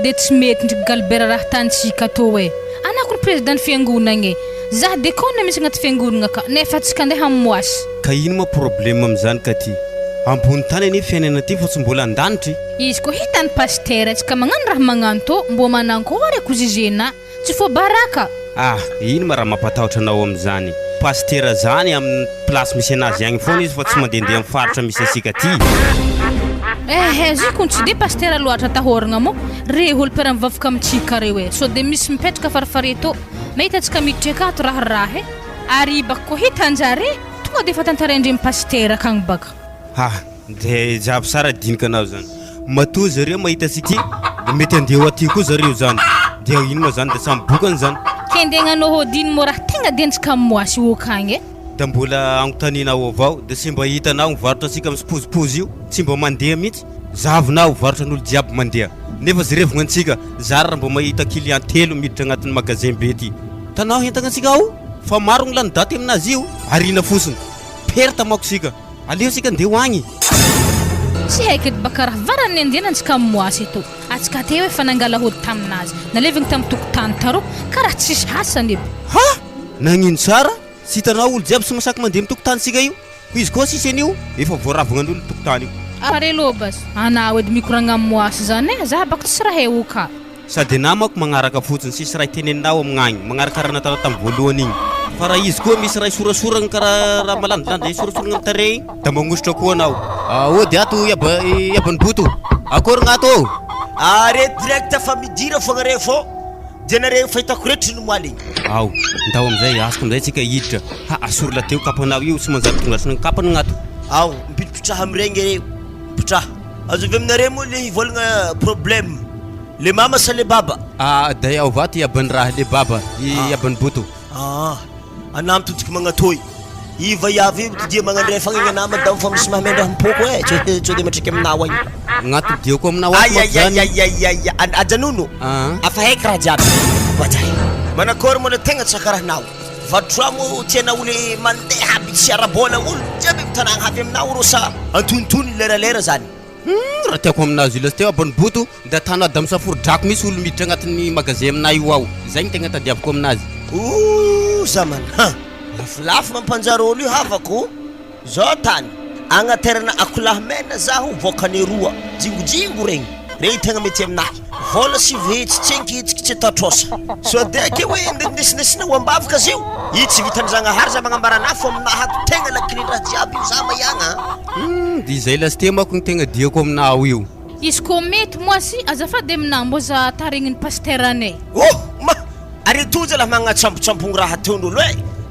de tsy mety ndry galbera raha tantsika tô hoe anako ny président fiangonagna za de kona misy agnaty fiangonagna ka nefa tsika andeha amoasy ka ino ma problème am'zany ka ty ambony tany ane fiainana ty fa tsy mbola andanitry izy ko hitany pasteur tsika magnano raha magnano tô mbo manankory akuzizena tsy fo baraka ino ma raha mampatahotra anao am'zany pasteur zany amin'ny place misy anazy agny foana izy fa tsy mandehandeha amin'ny faritra misy asika ty ziko tsy de pasteur loatra tahoragna mo re olo pera mivavaka amintsika reo so de misy mipetraka farafare tô mahitatsika miditra akato raharaha ary bako hitanjare tonga de fa tantaraindre pasteur akagny baka de jabo sara dinika anao zany matoa zareo mahita siki de mety andeha aty koa zareo zany de ino ma zany de samy bokany zany kendegnanao hodiny mo raha tegna dientsika moasy okagny da mbola agnotaninao avao de sy mba hitanao mivarotra asika amisipozipozy io tsy mba mandeha mihitsy zavinao varotra n'olo jiaby mandeha nefa zerevogna antsika zara mba mahita client telo miditra agnatin'ny magasin be ty tanao entagna antsika ao fa maro gny lany daty aminazy io arina fosiny perta mako sika aleo sika andeha hoagny tsy haiko edy baka raha varany andehanantsika moasy eto atsika te hoe fanangala hody taminazy nalevigny tamin'ny tokotany taro karaha tsisy hasany eby nagnino tsara sy hitanao olo jiaby sy masaky mandeha mitokotany sika io ho izy koa sisy an'io efa voaravagna tokotany io arelo bas anao edy mikoragna moasy zany za baka tsisy raha oka sady namako magnaraka fotsiny sisy raha teneninao amin'agny magnaraka raha natao tamin'ny voalohany igny fa raha izy koa misy raha sorasoragny karaha raha malandilanda sorasoragna amin'ny tare igny da magnositra koa anao ody ato yabany boto akory gnato are direct fa midira fogna re fo janare fahitako retry no moaly ndao amizay asiko amizay tsika hiditra asorla teo kapanao io sy manjary tongasina kapany gnato mpitripitraha amiregny re pitraha azo avy aminare moa le hivolagna problème le mama sa le baba da iaho vato iabany raha le baba iabany boto anao mitodiky magnatoy iva iavy io todia magnandray fagnagna nama da fa misy mahamendra mipoko tsy de matriky aminao agny agnaty diako aminao ajanono afa haiky raha jiaby vajay manakory moa le tegna tsy akarahanao vatramo tiana olo mandeha aby tsy arabola olo jiaby mitanagna havy aminao ro sa antonotony leralera zany raha tiako aminazy io lasy teo abany boto da tanao da misaforo-drako misy olo miditra agnatin'ny magasin aminay io ao zay ny tegna tadiaviko aminazy zamany lafilafy mampanjary olo io havako zao tany agnaterana akolahy mena zaho vokany roa jingojingo regny re tegna mety aminahy vola sy vetsy tsy ankitsiky tsy ataotrosa so de ake hoe ndesindesinao ambavaka azy io i tsy vitan'zagnahary za magnambarana fo aminahy ato tegna lakilin-draha jiaby io za maiagna de izay lasy te mako ny tegna diako aminao io izy ko mety moasy azafady aminah mbo za taregniny pasteur anay are toja lah magnatsampotsambogny raha ataon'olo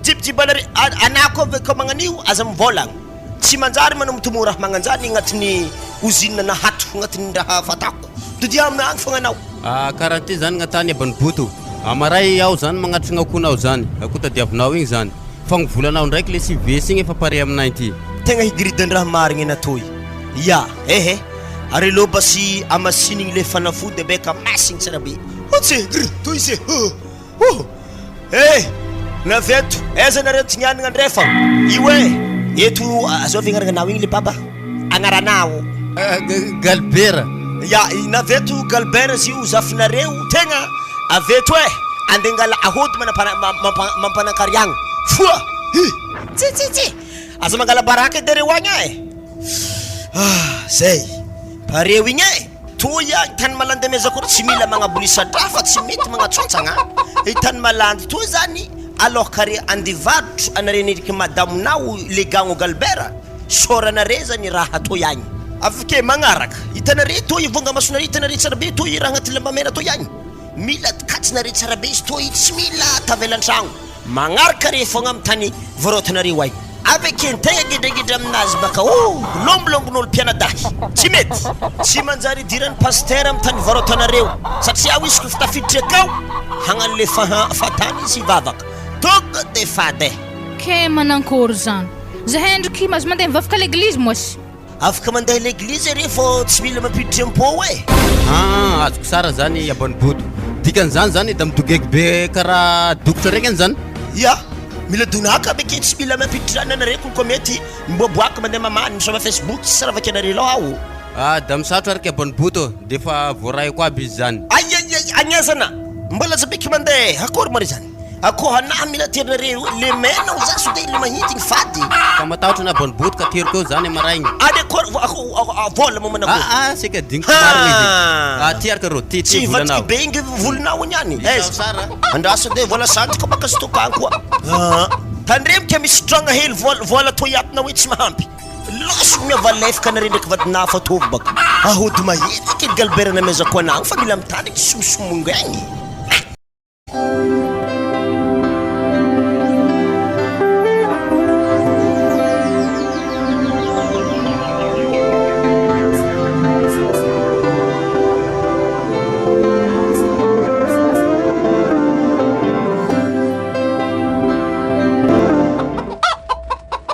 jibijibana anako avy ko magnanio aza mivolagna tsy manjary manao mitomo raha magnanjany agnatin'ny usine na hato agnatin'ny raha fatako todia aminagny fogna anao karaha ty zany gnatany abany boto amaray aho zany magnatrigna akonao zany ako tadiavinao igny zany fa gnivolanao ndraiky le sy vesy igny efa pare aminay ty tegna higridan-draha marigny natoy are loba sy amasinigny le fanafody beka masigny tsara be otsy toy se naveto aiza nareo tignianagna andrefa io eto azao avy agnaranao igny le baba agnaranao galbera naveto galbera zy io zafinareo tegna aveto andengala ahody mampanakariagna foa tsy aza mangala baraka de reo agny zay pareo igny toy agny tany malandy ameza koa tsy mila magnabolisa-dra fa tsy mety magnatsontsagna tany malandy toy zany alors kare andivarotro anareneriky madamonao le gagno galbera soranare zany raha toy agny avake magnaraka hitanare toy vonga masonare hitanare tsara be toy raha agnaty lambamena toy agny mila katsinare tsara be izy toy tsy mila tavelan-tragno magnaraka re fogna amy tany varotanareo agny avake ntegna gidragidra aminazy baka lombolongon'olo mpianadahy tsy mety tsy manjary idiran'ny pasteur amy tany varotanareo satria aho izy ko fitafiditry akao hagnano le fatany izy hivavaka tonga de fady ke manankory zany zahay ndraiky mazo mandeha mivavaka l'église moasy afaka mandeha l'église re fô tsy mila mampiditry ampo azoko sara zany abany boto dikan'izany zany da midogeky be karaha dokotra regny any zany mila donaka beke tsy mila mampiditry rano anareko ko mety miboaboaka mandeha mamany misoma facebook tsy sara vaky anareo lao da misatro araka boniboto de fa voaray koa aby izy zany. Ay agnazana mbola zabeky mandeha akory mari zany akoho anahy mila terinareo le mena o za so de le mahity fady fa matahotra na boniboto ka tery keo zany amaraigny ady akory vola momana ko sika diniko marina izy ty araka ro ty tsy volanao vatiky be ingy volinao niany sara andraso de vola santika baka stokany koa tandremika misy tranga hely vola toyatina hoe tsy mahampy loso miavalefaka nare ndraiky vadina fatovy baka ahody mahitaky galbert namezako anagny fa mila mitany somosomongaigny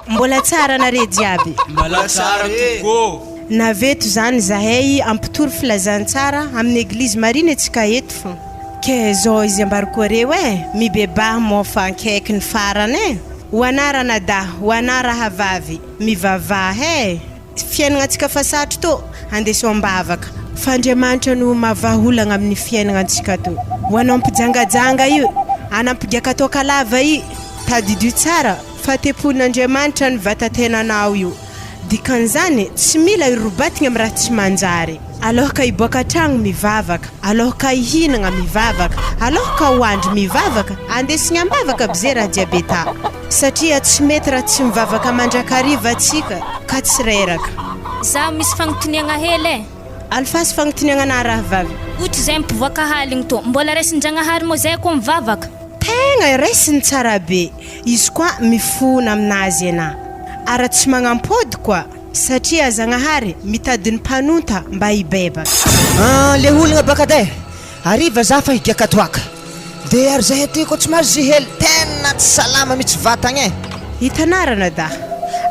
Mbola tsara nare jiaby. Mbola tsara tokoa. Naveto zany zahay ampitory filazantsara amin'ny église marine antsika eto fo. Ke zao izy ambariko reo mibeba mofankaiky ny farany ho anarana da ho anara havavy mivavaha fiainagna antsika fasatro to andeso ambavaka fandriamanitra no mavaholagna amin'ny fiainagna antsika to ho anao mpijangajanga io anampigaka to kalava io tadidio tsara fatepon'Andriamanitra ny vatatenanao io dikan'izany tsy mila irobatigna amin'ny raha tsy manjary aloha ka iboaka tragno mivavaka aloha ka ihinagna mivavaka aloha ka hoandry mivavaka andesigna ambavaka be zay raha diabeta satria tsy mety raha tsy mivavaka mandrakariva atsika ka tsy reraka za misy fagnotoniagna hely alfasy fagnotoniagna na raha vavy ohatry zay mipivoaka haligny to mbola raisin-jagnahary mo zay koa mivavaka tegna raisiny tsara be izy koa mifona aminazy ana ara tsy magnampody koa satria zagnahary mitadiny mpanonta mba hibebaka le olagna baka de ariva za fa higiaka toaka de ary zahay ty koa tsy mahazo hely tena tsy salama mitsy vatagna hitanarana da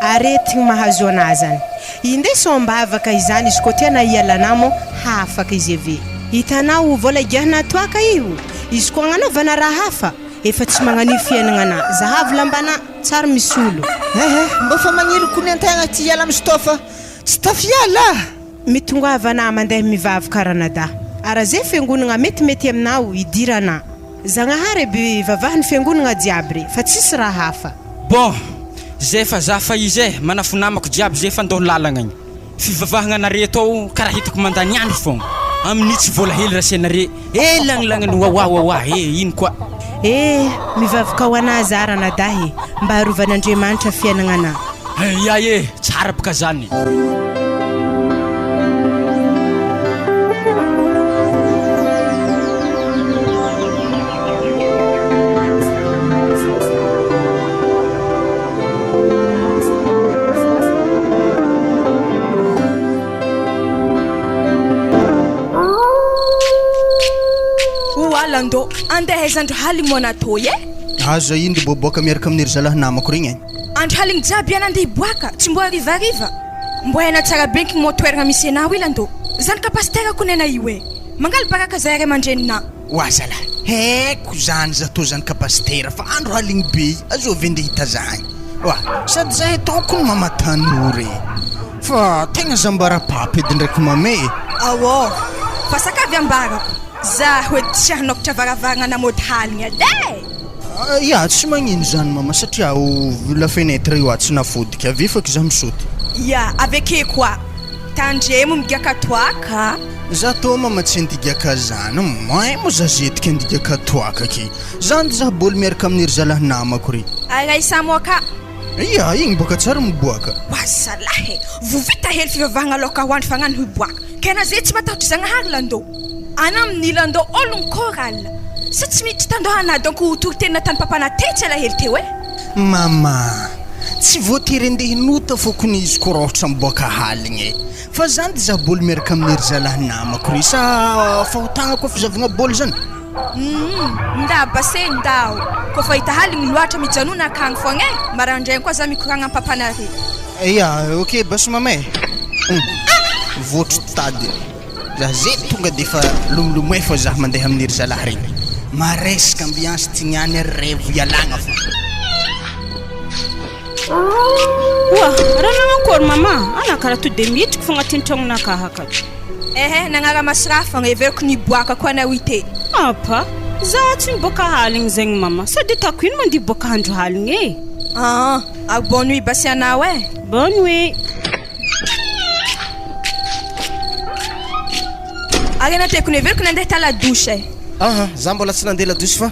aretigny mahazo anazany indeso ambavaka izany izy koa tena hialanamo hafaka izy ave hitanao vola igiahana toaka io izy koa agnanovana raha hafa efa tsy magnanio fiainagnana zahavy lambana tsara misy olo mba fa magniry kony antegna ty hiala mistofa tsy tafiala mitongavana mandeha mivavaka ranada ara zay fiangonagna metimety aminao idirana zagnahary be vavahany fiangonagna jiaby re fa tsisy raha hafa bon zay fa za fa izy manafonamako jiaby zay fa ndoho lalagna igny fivavahagna nareto ao karaha hitako mandany andro fogna amin'ny tsy vola hely rasenare langlagnany wawa ino koa mivavaka ho anazy arana dahy mba arovan'Andriamanitra fiainagnana ya tsara baka zany Lando andeha izandro haligny mo anatoy aza iny de boboaka miaraka amin'ny ry zalahy namako regny andro haligny jiaby ana andeha hiboaka tsy mbo arivariva mbo haina tsara benky mo toeragna misy anao Lando zany kapasitera konena io mangaly baraka zay ray mandrenina wa zalahy heko zany za to zany kapasitera fa andro haligny be azo vende hita zany wa sady zahay tokony mamatanory fa tegna zambarapapa edy ndraiky mame awo fa sakavy ambarako za hoe tsy hanokatra varavarana na mody haligny ya tsy magnino zany mama satria la fenêtre io tsy nafodika avefaka za misoty ya aveke koa tandremo migaka toaka za to mama tsy andigaka zany may mo za zetika andigaka toaka ke zany za boly miaraka amin'ny ry zalahy namako re araisamoaka ya igny boka tsara miboaka wasalahy vovita hely fivavahagna loka hoandry fagnano hiboaka kena zay tsy matahotra zagnahary Lando ana amin'ny Lando ologno koral sa tsy miditra tandohana donc toritena tany papana tetsy ala hely teo mama tsy voatery andeha hinota fokony izy ko rohatra miboaka haligny fa zany de za boly miaraka amin'ny ry zalahy namako re sa fahotagna koa fizavagna boly zany ndaba se ndao ko fa hita haligny loatra mijanona akagny fogna marandraigny koa za mikoragna papana re ya ok basy mamay votro tady za zay tonga de fa lomolomoe fa za mandeha amin'ny ry zalahy regny maresaka ambiance tignany revo ialagna fa Wa, raha nangakory mama, ana karaha to de mitrika fogna aty an-tragnonakahy akato. Nagnara masirafagna everiko niboaka koa anao ite. Apa, za tsy miboaka haligny zegny mama, sady tako ino mandeha boaka handro haligny bonne nuit basy anao Bonne nuit. Arena tekony everiko nandeha tala douche za mbola tsy nandeha la douche fa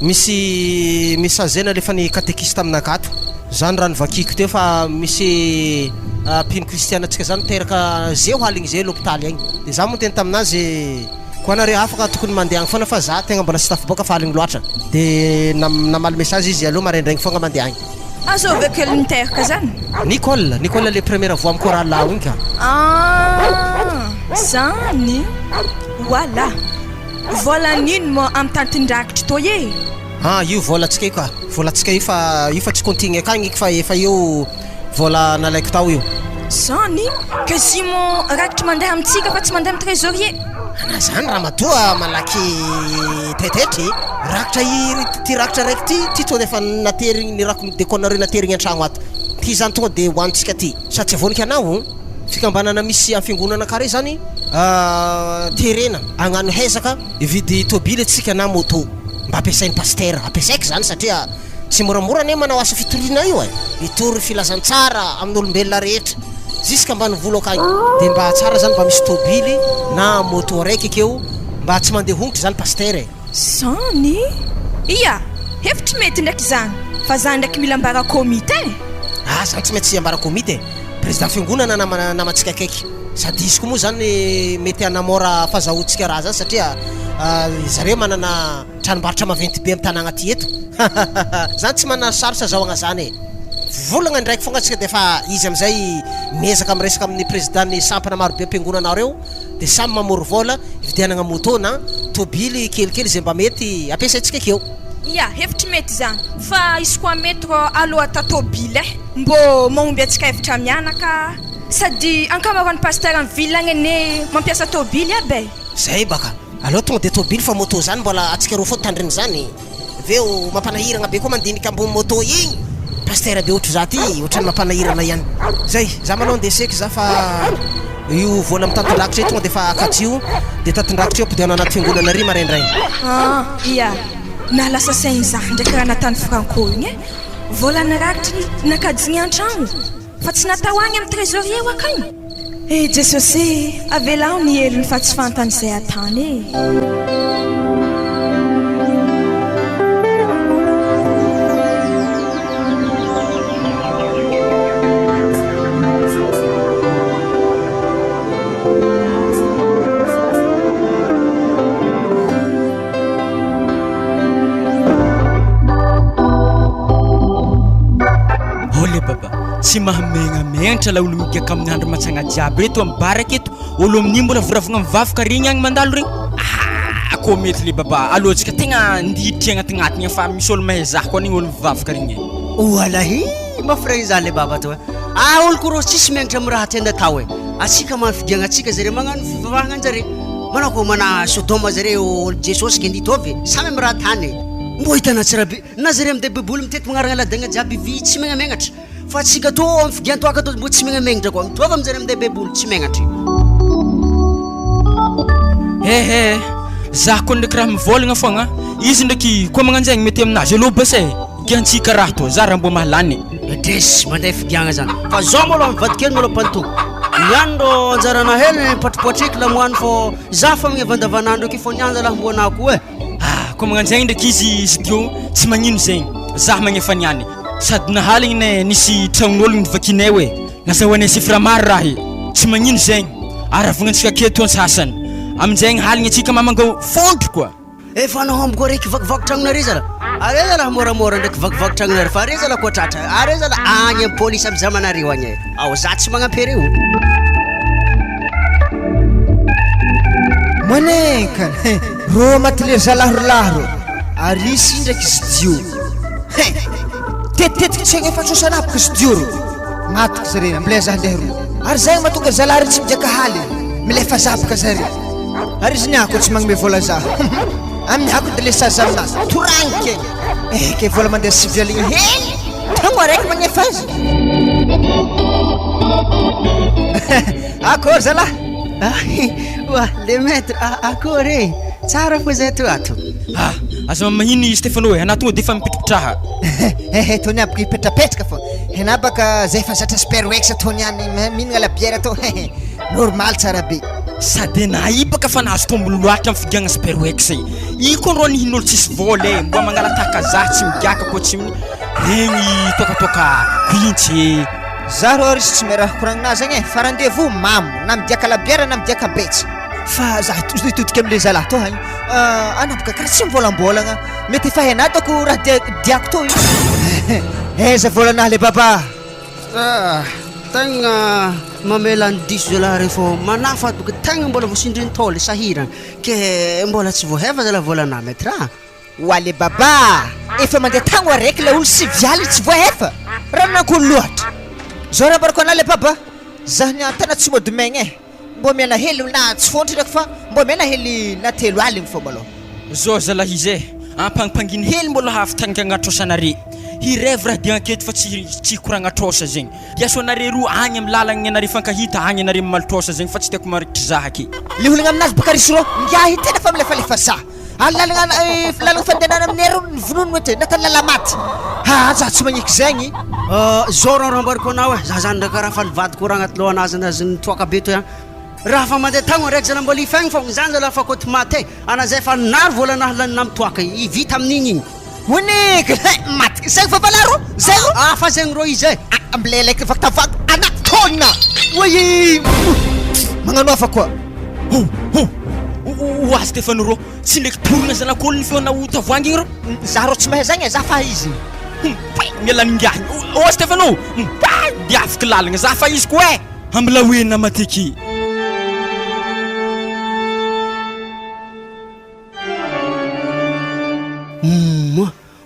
misy message lefa ny catéchiste aminakato zany raha nivakiko teo fa misy mpino kristiana atsika zany teraka zeo haligny zay l'hôpital agny de za moa teny taminazy koa nare afaka tokony mandeha agny foana fa za tegna mbola sy tafiboaka fa haligny loatra de namaly message izy aloha maraindraigny foagna mandeha agny azo avekely niteraka zany Nicole le première voix amiko raha lao igny ka zany voilà volan'ino mo amy tantin-drakitry to ye io volatsika io ka volatsika io fa tsy continue akagny fa efa io vola nalaiko tao io zany que si mo rakitry mandeha amitsika fa tsy mandeha amy trésorier ana zany raha matoa malaky tetetry rakitra ty rakitra raiky ty tonga defa naterigny ny rako déconnerie naterigny an-tragno ato ty zany tonga de hoanitsika ty sady tsy avonika anao fikambanana misy amfiangonana kare zany terena agnano hezaka ividy tobile atsika na moto mba ampiasain'ny paster ampiasaiky zany satria tsy moramora ne manao asa fitoriana io itory filazantsara amin'olombelona rehetra ziska mba nivolo akagny de mba tsara zany mba misy tobily na moto raiky akeo mba tsy mandeha hongotry zany paster zany ia hevitry mety ndraiky zany fa zany ndraiky mila ambara komite zany tsy maintsy ambara komite président fiangonana namatsika akaiky sady izy koa moa zany mety anamora fahazahotsika raha zany satria zareo manana tranombarotra maventy be amy tanagna aty eto zany tsy manana sarotra zahoagna zany volagna ndraiky fogna atsika de fa izy amizay miezaka miresaka amin'ny président ny sampana maro be ampiangonana reo de samy mamory vola ividianagna moto na tobily kelikely zay mba mety ampiasaitsika akeo ia hevitry mety zany fa izy koa mety ro aloha ata tobily mbo mahomby atsika hevitra mianaka sady ankamaroan'ny paster amin'ny vilagny ne mampiasa tobily abe zay baka aloha tonga de tobily fa moto zany mbola atsika roa fo tandriny zany aveo mampanahiragna be koa mandinika ambony moto igny paster be ohatry za ty ohatrany mampanahirana ihany zay za malao ndeseky za fa io vola amy tantin-drakitra tonga de fa akatsio de tantin-drakitra io ampidiana anaty fiangonana ry maraindray ia na lasa saigny za ndraiky raha natany franco igny vola narakitry nakajigny an-tragno fa tsy natao agny amy trésorier o akagny jesosy avelao ny elony fa tsy fantany zay atany tsy mahamegnamegnatra la olo migaka amin'ny andro matsagna jiaby reto amy baraka eto olo amin'igny mbola voravogna mivavaka regny agny mandalo regny koa mety le baba alohantsika tegna ndiditry agnatignatigny fa misy olo mahay zah koa an'igny olo mivavaka regny oalahy mafragny zany le baba to olo koa rô tsisy miagnatra amy raha tianda atao atsika manifidiagna atsika zare magnano fivavahagna anjare manao ko mana sodoma zareo jesosy ke nditovy samy amy raha tany mbo hitana tsara be na zare amy de beboly mitety magnaragna ladagna jiaby vy tsy megnamegnatra fa atsika to amy fidianto akato mbo tsy megnamegnatra koa mitovy amizare amy de beboly tsy megnatra zah koa ndraiky raha mivolagna fogna izy ndraiky koa magnanjaigny mety aminazy aloha basa igantsika raha to za raha mbo mahalany dresy mandeha fidiagna zany fa zao maloha mivadikely maloha panto niandro anjarana hely patripotriky lamoany fô za fa magna vandavanandro aky fô nianja laha mbonako koa magnanjaigny ndraiky izy dio tsy magnino zegny zah magnefa niany sady nahaligny ne nisy tragnon'olo nivakinay hoe nazahoanay sifra maro raha tsy magnino zegny aravognansika aketo ansasany aminjegny haligny atsika mamangao fontro koa efa nahomby koa reky vakivaky tragnonare zala are zala moramora ndraiky vakivaky tragnonare fa are zala koa tratra are zala agny amy polisy amy zamanareo agny ao za tsy magnampy reo manekany ro matile zalahrolahro ary isy ndraiky studio tetitetika tsy agny efa tsosanapaka studio ro matiky zare ambilay zah ndeha ro ary zay mahatonga zalahry tsy mijaka haly milefa zapaka zare ary izy niako tsy magnome vola za amin'ny hako de le saza aminazy toragniky egny ke vola mandeha sivialigny hely tango araiky magnefa azy akory zalahy wa le maître akory tsara fo zay to ato aza mahiny Stefano ana tonga defa mipitripitraha tony abaka hipetrapetraka fo hena baka zay fa satra sperwex tony any mihinagna la bière to normal tsara be sady naibaka fa nahazo tombony loatra amin'ny fidiagna sperwex i koa ny hin'olo tsisy vola mba mangalataka za tsy migiaka koa tsy regny tokatoka kuintsy za ro risy tsy meraha koragnina zagny fa rendez-vous mamo na midiaka la bière na midiaka betsy fa za itodika amile zalahy to hagny anabaka karaha tsy mivolambolagna mety efa henatako raha diako to eza volanahy le baba tegna mamela ny diso zalahy re fô manafa boka tegna mbola voasindriny tôle sahirana ke mbola tsy voaheva zalahy volana maître wa le baba efa mandeha tagno araiky la olo sy vialy tsy voahefa raha nankolo loatra zao raha barako ana le baba zah ny antana tsy modomaigny mbo miana hely na tsy fontry ndraiky fa mbo miana hely na telo aligny fô malôha zao zalahy izy ampangipanginy hely mbola hahafitangy agnatrosanare hirevy raha dia aketo fa tsy koragnatrosa zegny piaso anare roa agny amin'ny lalagna anare fankahita agny anare malitrosa zegny fa tsy tiako marikitry za aky le olagna aminazy baka risy ro ngiahy tena fa milefalefa za lalagna fandehanana amin'ny aro ny vonono mety natany lalamaty za tsy magniky zegny zao raha rambariko anao za zany ndraka raha fa nivady koragna anaty lohanazy anazy nitoaka be to raha fa mandeha tagno araiky zala mbola ifagny fô zany zala fa koty maty ana zay fa nary volanahy lanina mitoaka ivita amin'igny igny uniky maty zegny fa valaro zegny fa zegny ro izy ambilelaiky vakitavaky anaty tôna oy magnano afa koa oa Stefano ro tsy ndraiky torina zanak'olo ny feona ho tavoangy igny ro za ro tsy mahay zagny za fa izy mialaningahy o Stefano dia afaka lalagna za fa izy koa ambila hoenina mateky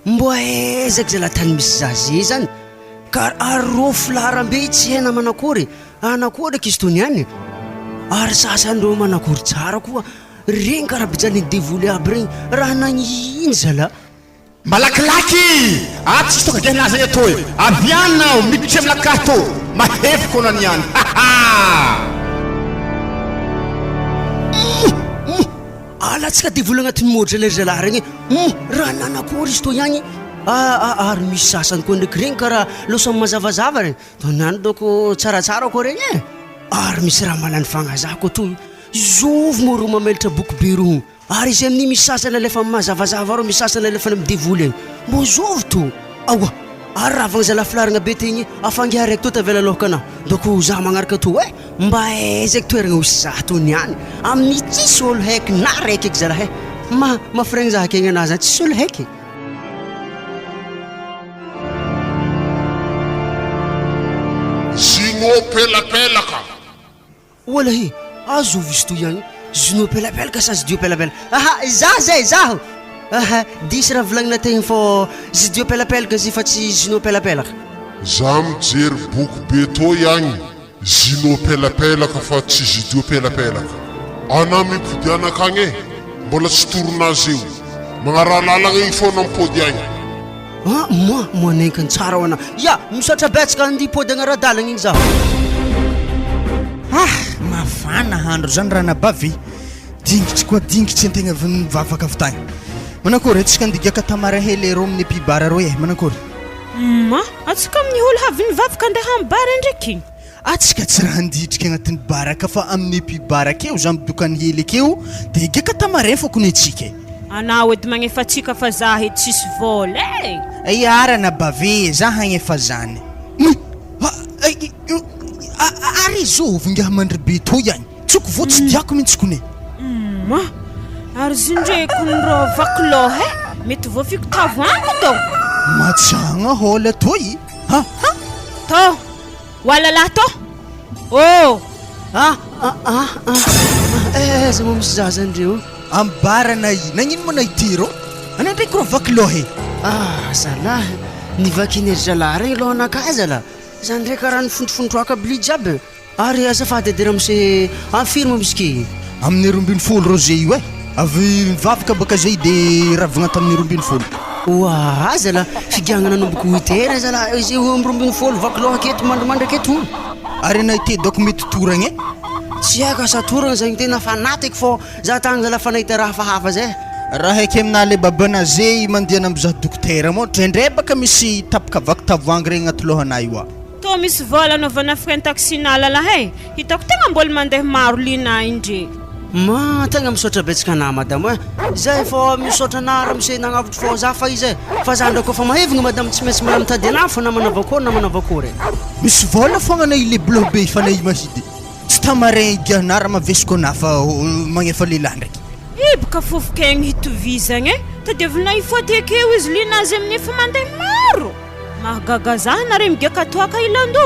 mbo ezaka zala tany misy zaze zany ka arô filaharambe tsy hena manakory anakory kizy tony any ary sasandreo manakory tsara koa regny karaha bijany devoly aby regny raha nagnino zala malakilaky tsisy tonga dia nazy atoy avianao miditry amin'ny lakato mahefy kona niany alatsika devoly agnatin'ny modra le zalahy regny raha nanakory izy to ihagny ary misy sasany koa ndraiky regny karaha losamy mazavazava regny toniany doko tsaratsara koa regny ary misy raha malany fagnazako to zovy moa ro mamelatra boky be ro ary izy amin'ny misy sasany alefa mazavazava ro misy sasany alefa midevoly egny mbo zovy to aoa ary ravagna zalahy filaragna be tegny afangy araiky to tavela lohaka anao doko za magnaraka to mba ezaka toeragna hoisy za to niany amin'ny tsisy olo haiky na raiky eky zalahy mafiragny za akegny anazy zany tsisy olo haiky zino pelapelaka walahy azovy izy to ihagny zino pelapelaka sa zidio pelapelaka za zay zaho disy raha volagnina tegny fô zidio pelapelaka zy fa tsy zino pelapelaka za mijery boky be to ihagny zino pelapelaka fa tsy zidio pelapelaka ana mipodianaka agny mbola tsy toronazy eo magnaraha lalagna igny fô nampody agny moa nankany tsara ho ana misaotra betsaka andy pody agnaradalagna igny zaho mafana handro zany raha nabavy dingitry koa dingitry antegna mivavaka avy tagny manakory atsika andigaka tamara hely ro amin'ny epibara ro manakory atsika amin'ny olo havy nivavaka andeha amin'ny bara ndraiky atsika tsy raha andidrika agnatin'ny baraka fa amin'ny epibara akeo za midokany hely akeo dia igaka tamara fokony atsika anao edy magnefatsika fa za edy tsisy vola ara nabave za hagnefa zany ary zovy ngiaha mandry be to ihagny tsoko vo tsy diako mihitsy kone ary zindreko nro vakilôha mety voafiko tavoango tô matsagna hola toy to walalahy to za moa misy za zandreo ambarana i nagnino moa nahity ro ana ndraiky ro vakilôha zalahy nivakiny ery zalahy regny lohanakahy zalahy zany ndraiky karaha nifondrofondroaka bili jiaby ary azafady edy raha misy amfirma misy ke amin'ny 20 ro zay io avy mivavaka baka zay dia ravagna tamin'ny 20 Oa zala figiangana nomboko 8 heures zala izy amrombiny folo vakilo aketo mandramandra aketo. Ary na ity doko mety toragna tsy aiko asa toragna zagny tena fanatiky fô za tagny zala fanahita raha hafahafa zay. Raha haika amina le babana zay mandiana amza dokotera mo ndrendray baka misy tapaka vaky tavoangy regny agnaty lohana io. To misy vola anaovana frein taxinala lahay. Hitako tegna mbola mandeha maro lina indre. Ma tegna misaotra betsaka na madamo zay fô misaotra nara misy nagnavotry fô za fa izy fa za ndraiky fa mahevigna madamo tsy maintsy mila mitady ana fô namana avakôry. Misy vola fogna na ile bleu be fa na i mahidy. Tsy tamarin iganara mavesiko na fa magnefa lehilahy ndraiky. Baka fofokegny hitovizagny tadiavina ifoty akeo izy lina azy amin'ny efa mandeha maro. Mahagaga za anare migaka toaka ilando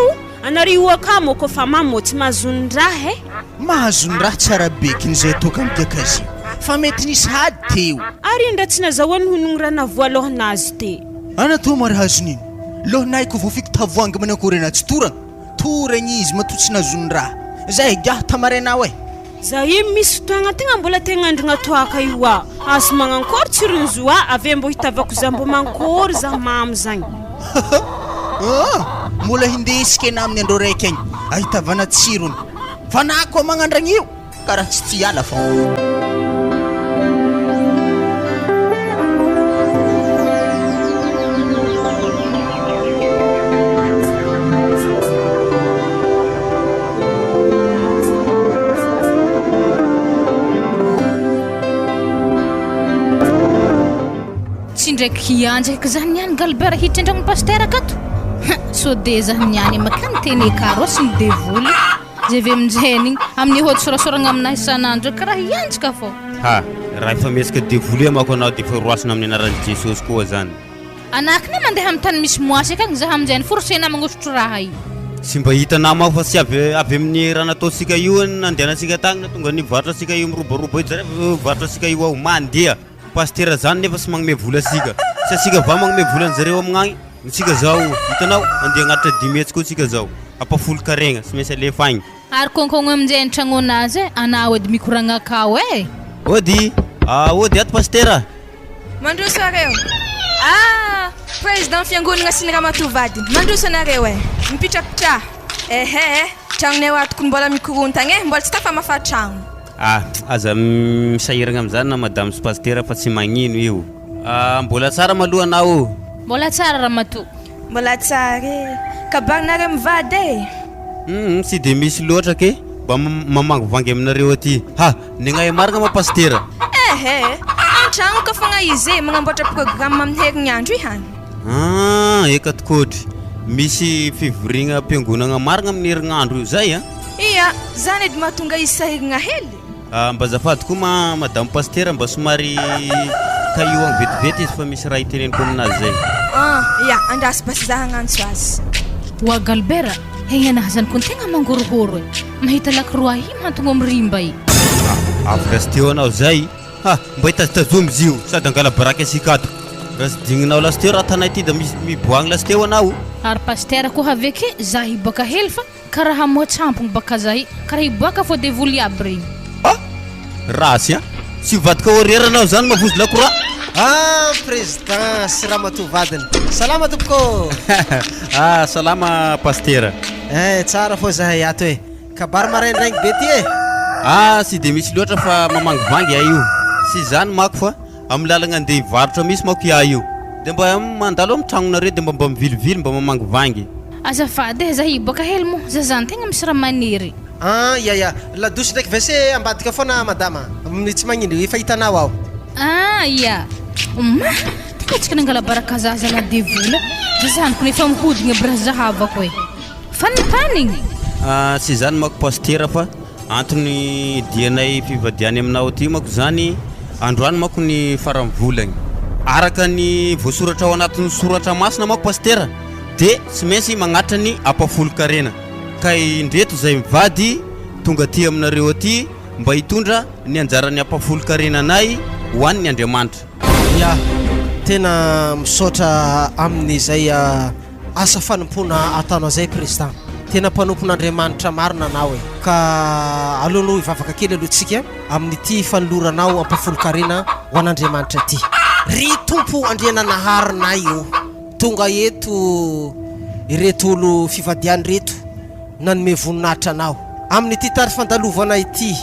anare io akamo ko fa mamo tsy mahazondraha mahazondraha tsara bekiny zay toka migaka azy fa mety nisy hady teo ary indra tsy nazahoany honongrana voalohanazy te anatao mary hazonino lohanay ko voafiko tavoangy manakory anazy toragny izy matotsy nazondraha zay gah tamarenao za io misy fotoagna tegna mbola tegna andrigna toaka io azo magnankôry tsironzoa avy mbo hitavako za mbo mankory za mamy zagny mbola hindesika ena amin'ny andro raiky agny ahitavana tsirony fa na koa magnandragna io karaha tsy tiala fa tsy ndraiky hianjaka zany niany galbert hiditra andragno pasteur akato so de zah niany makany teny karosy ny devoly zay ve aminjeny amin'ny hôdy sorasoragna aminahy isan'andro karaha hianjaka fô raha efa mesaka devoly mako anao de fa roasina amin'ny anaran'i jesosy koa zany anakina mandeha amin'ny tany misy moasy akagny zah aminjeny forosena magnototro raha io sy mba hitanao mao fa sy avy amin'ny raha nataontsika io nandehanasika tagny na tonga nivarotra asika io mirobaroba io zare varotra asika io ao mandeha pasteur zany nefa sy magnome vola asika sy asika va magnome vola anjareo amin'agny tsika zao hitanao andeha agnatitra 10 metsy koa tsika zao apafolo karegna sy maintsy alefa agny ary konkogno aminjay an-tragno anazy anao edy mikoragna akao ody ato pasteur mandroso areo président fiangonana sy ny ramatovadiny mandroso anareo mipitrapitra tragnonay ato ko mbola mikorontagny mbola tsy tafa mafa tragno aza misahiragna am'zany na madame sy pasteur fa tsy magnino io mbola tsara maloha anao mbola tsara ramato mbola tsara kabarinareo mivady sy de misy loatra ke mba mamangovangy aminareo aty negnahy marigna ma pasteur an-tragno ka fogna izy magnamboatra programme amin'ny herignandro ihany eka tokotry misy fivorigna ampiangonagna marigna amin'ny herignandro io zay iya zany edy mahatonga izy sahirigna hely mba zafady koa madame pasteur mba somary kaio agny vetivety izy fa misy raha iteneniko aminazy zay ia andraso basy za hagnantso azy wa galbert hegnanahy zany koa tegna mangorohoro mahita lakroa i mantogno amirimba i afrasy teo anao zay mba hitazitazomy izy io sady angala baraky asika ato raha sy digninao lasy teo raha tanay ty da miboagny lasy teo anao ary pasteur koa haveke zah hiboaka hely fa karaha moatsampogny baka zahy karaha hiboaka fô devoly aby regny rasy sy vadika horaire anao zany mavozy lakora président sy ramatovadiny salama tompoko salama pasteur tsara fô zahay ato kabary maraindraigny be ty sy de misy loatra fa mamangovangy io sy zany mako fa amin'ny lalagna andeha hivarotra misy mako io de mba mandalo amin'ny tragnonareo de mba mivilivily mba mamangovangy azafady zah hiboaka hely mo za zany tegna misy raha maniry ia ladosy ndraiky vese ambadika foana madama tsy magnino efa hitanao ao ia tegna tsika nangala baraka zah zala devoly za zany ko nefa mihodigna biraha zahavako fanimpanigny sy zany mako pasteur fa antony dianay fivadiany aminao ty mako zany androany mako ny faramvolagny araka ny voasoratra ao anatin'ny soratra masina mako pasteur de sy maintsy magnatra ny apafolo karena ka indreto zay mivady tonga ty aminareo aty mba hitondra ny anjarany apafolo karena anay hoan'ny Andriamanitra ia tena misaotra amin'izay asa fanompona ataonao zay président tena mpanompon'Andriamanitra marina anao ka aloha ivavaka kely alohantsika amin'ny ty fanoloranao ampafolo karena ho an'Andriamanitra ty ry tompo andriana naharinay io tonga eto ireto olo fivadiany reto nanome voninahitra anao amin'ny ity tary fandalovana ity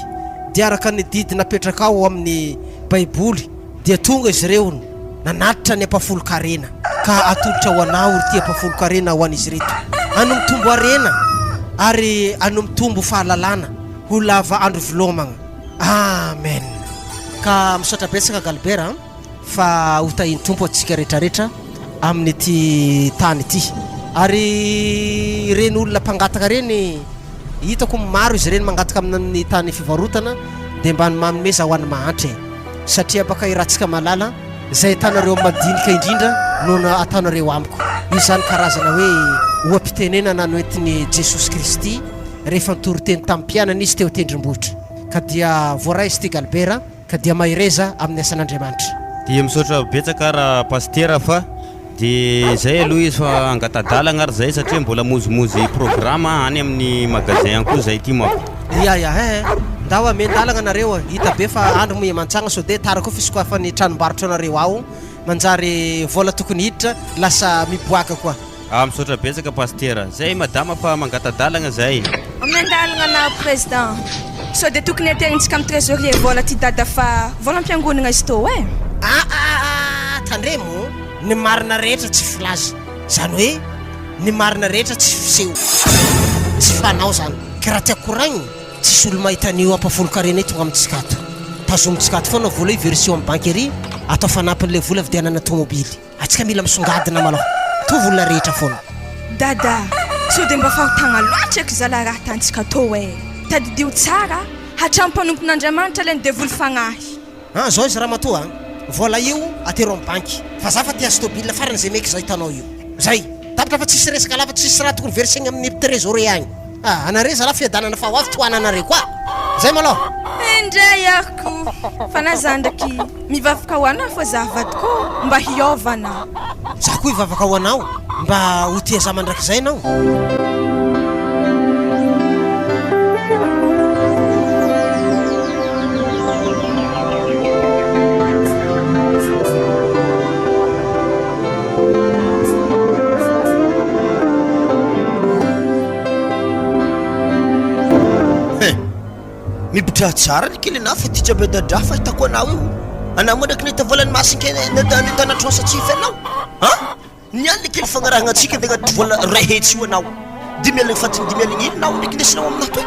dia araka ny didy napetraka ao amin'ny baiboly dia tonga izy ireo nanatitra ny ampafolo-karena ka atolotra ho anao ry ty ampafolo-karena ho an'izy reto anomitombo arena ary anomitombo fahalalana ho lava andro vilomagna amen ka misaotra betsaka Galbert fa hotahiny tompo atsika rehetrarehetra amin'ny ty tany ity ary reny olona mpangataka reny hitako maro izy reny mangataka amin'ny tany fivarotana dia mba manome zaho any mahantra satria baka irahantsika malala zay atanareo madinika indrindra no atanareo amiko io zany karazana hoe oampitenena nanoentiny Jesosy Kristy rehefa nitoriteny tamin'ny mpianana izy teo tendrombohitra ka dia voaray izy ty Galbert ka dia mahereza amin'ny asan'Andriamanitra dia misaotra betsaka raha pastera fa dia zay aloha izy fa angatadalagna ary zay satria mbola mozimozy programma any amin'ny magasin any koa zay ty mako ya ndao amendalagna nareo hita be fa andro moemantsagna so dia tara koa fisokafa ny tranombarotra anareo ao manjary vola tokony hiditra lasa miboaka koa misaotra betsaka pastera zay madama fa mangatadalagna zay amendalagna na président so dia tokony ategnitsika amin'ny trésorier vola ty dada fa vola ampiangonana izy tô tandremo ny marina rehetra tsy filaza zany hoe ny marina rehetra tsy fiseho tsy fanao zany ka raha tiako koragny tsisy olo mahitan'io ampafolo-karena tonga amintsika ato tazomitsika ato foana vola io version amin'ny bankery atao fanampin'ilay vola vidianana tomobily atsika mila misongadina malao to volona rehetra foana dada so dia mba fahotagna loatra eky zala raha tantsika tô tadidio tsara hatrampanompin'Andriamanitra leny devoly fagnahy zao izy raha matoa vola io atero amin'ny banky fa za fa tia stobile farany zay meky zay hitanao io zay tapitra fa tsisy resaka lava tsisy raha tokony versegna amin'ny trésorier agny anare zala fiadanana fa ho avy toananare koa zay malao indray ariko fa na za ndraky mivavaka ho anao fa za vadiko mba hiovana za koa hivavaka ho anao mba ho tia za mandraky zay anao mibotra tsara ny kely anao fa ty jabedadra fa hitako anao io anao mandraky nahita volany masinka ntanatransatsify anao niany le kely fagnarahagna atsika dia agnaty vola ray hetsy io anao dimialigny fatiny dimialigny iny nao ndraiky lesinao aminahy toy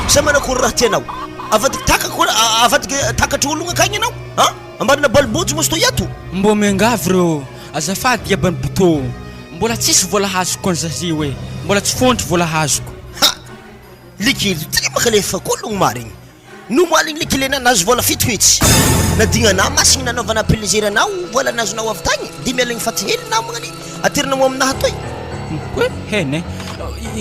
sa manakory raha tianao avadika takatra ologna akagny anao ambanina balibojy mosy to iato mbo miangavy reo azafady iabany botô mbola tsisy vola hazoko an'zazy hoe mbola tsy fontry vola hazoko likely tena makalefa kologno marigny no moaligny likely anazy vola fito hetsy nadignana masigny nanaovana plaisir anao vola nazonao avy tagny dimialigny fatigny nao magnany aterinamo aminahy toy koe hene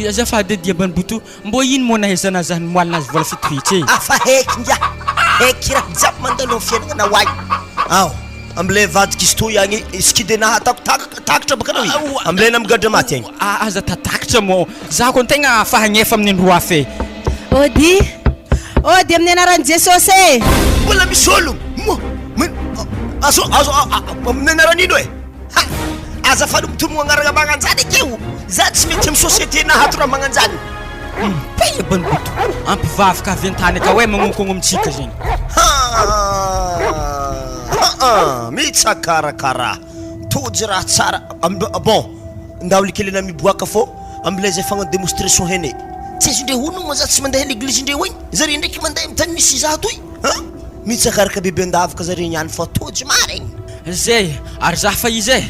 azafady diabany boto mbo ino moa nahezana zany moalinazy vola fito hetsy afa heky ngia heky raha jiaby mandalo fiainagna na hoay amle vadika izy toy agny iskidena atako takatra baka anao io amlena migadra maty agny aza tatakatra mo za ko tegna fahagnefa amin'ny androa fe ody amin'ny anaran'i Jesosy mbola misy ologno azo amin'ny anaran'ino aza fa mitomogna agnaragna magnanjany akeo za tsy mety amin'ny société na hato raha magnanjany paya banboto ampivavaka avy an-tany ka hoe magnonkogno amitsika zegny mitsakarakara tody raha tsara bon ndao likelena miboaka fô am'lay zay fagna démonstration hene tsy izy ndre hono moa za tsy mandeha l'église ndre hoigny zare ndraiky mandeha mitany misy za toy mitsakaraka bebe andavaka zare niany fa tody maregny zay ary za fa izy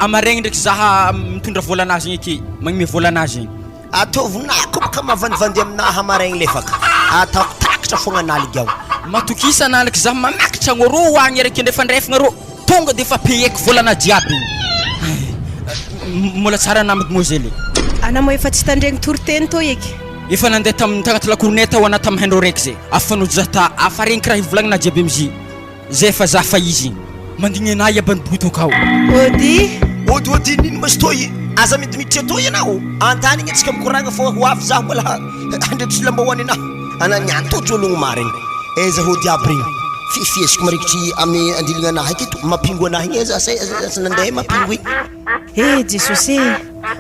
amaregny ndraiky zaha mitondra volanazy igny aky magnome volanazy igny ataovinako baka mavanivandy aminahy amaregny lefaka ataoko takatra fogna analigy ao matokisa analiky za mamakitra agno ro agny araiky ndrefandrefagna ro tonga de fa payeko volana jiaby mola tsara na mademoiselle anamo efa tsy tandregny toriteny to eky efa nandeha tagnaty lakoroneta ho anata mahendro raiky zay afanojata afaregny karaha ivolagnana jiaby am'izy zay fa za fa izy mandigny anahy abany boto akao ody nino masy toy aza midimiditra toy anao antany igny atsika mikoragna fa ho avy za mbola handretry lambahoany anahy ananiany totry ologno marigny aiza hody aby regny fiesiko marikitry amin'ny andilignanahy aketo mampingo anahy igny za nandeha mampingo igny Jesosy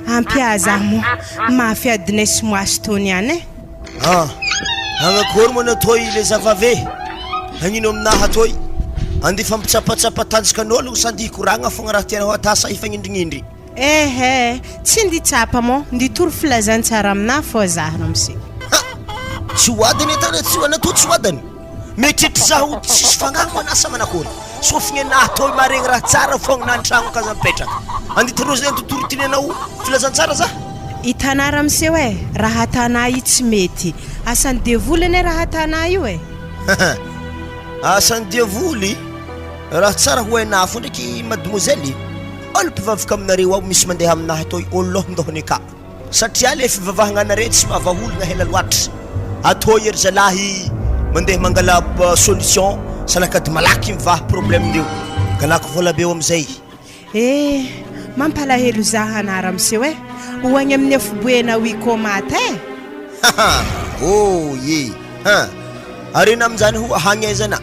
ampiaza mo mafiadinay somoasy tony ihany agnakory moa natoy le zavave hagnino aminahy atoy andi fampitsapatsapa tanjokan'olo sandy hikoragna fogna raha tiana ho atasa ifagnindrignindry tsy nditsapa mo nditoro filazantsara aminahy fô zahano amse tsy hoadiny etana tsy hoanato tsy hoadany metritry zaho tsisy fagnagno anasa manakory sofigny anahy toy maregny raha tsara fogna nantragno kaza mipetraka anditanao zay antotoro tinenao filazantsara za itanara amseo raha atana io tsy mety asany devoly ane raha atana io asany devoly raha tsara ho hainah fo ndraiky mademoiselle olo mpivavaka aminareo ao misy mandeha aminahy toy olo lohondohony ka satria le fivavahagna anare tsy mavaholagna hela loatra atoy ery zalahy mandeha mangala solution salakady malaky mivaha problème ndeo galako vola beo amizay mampalahelo zaha anara amseo hoagny amin'ny afoboena wikomata arena amizany ho hagnaizana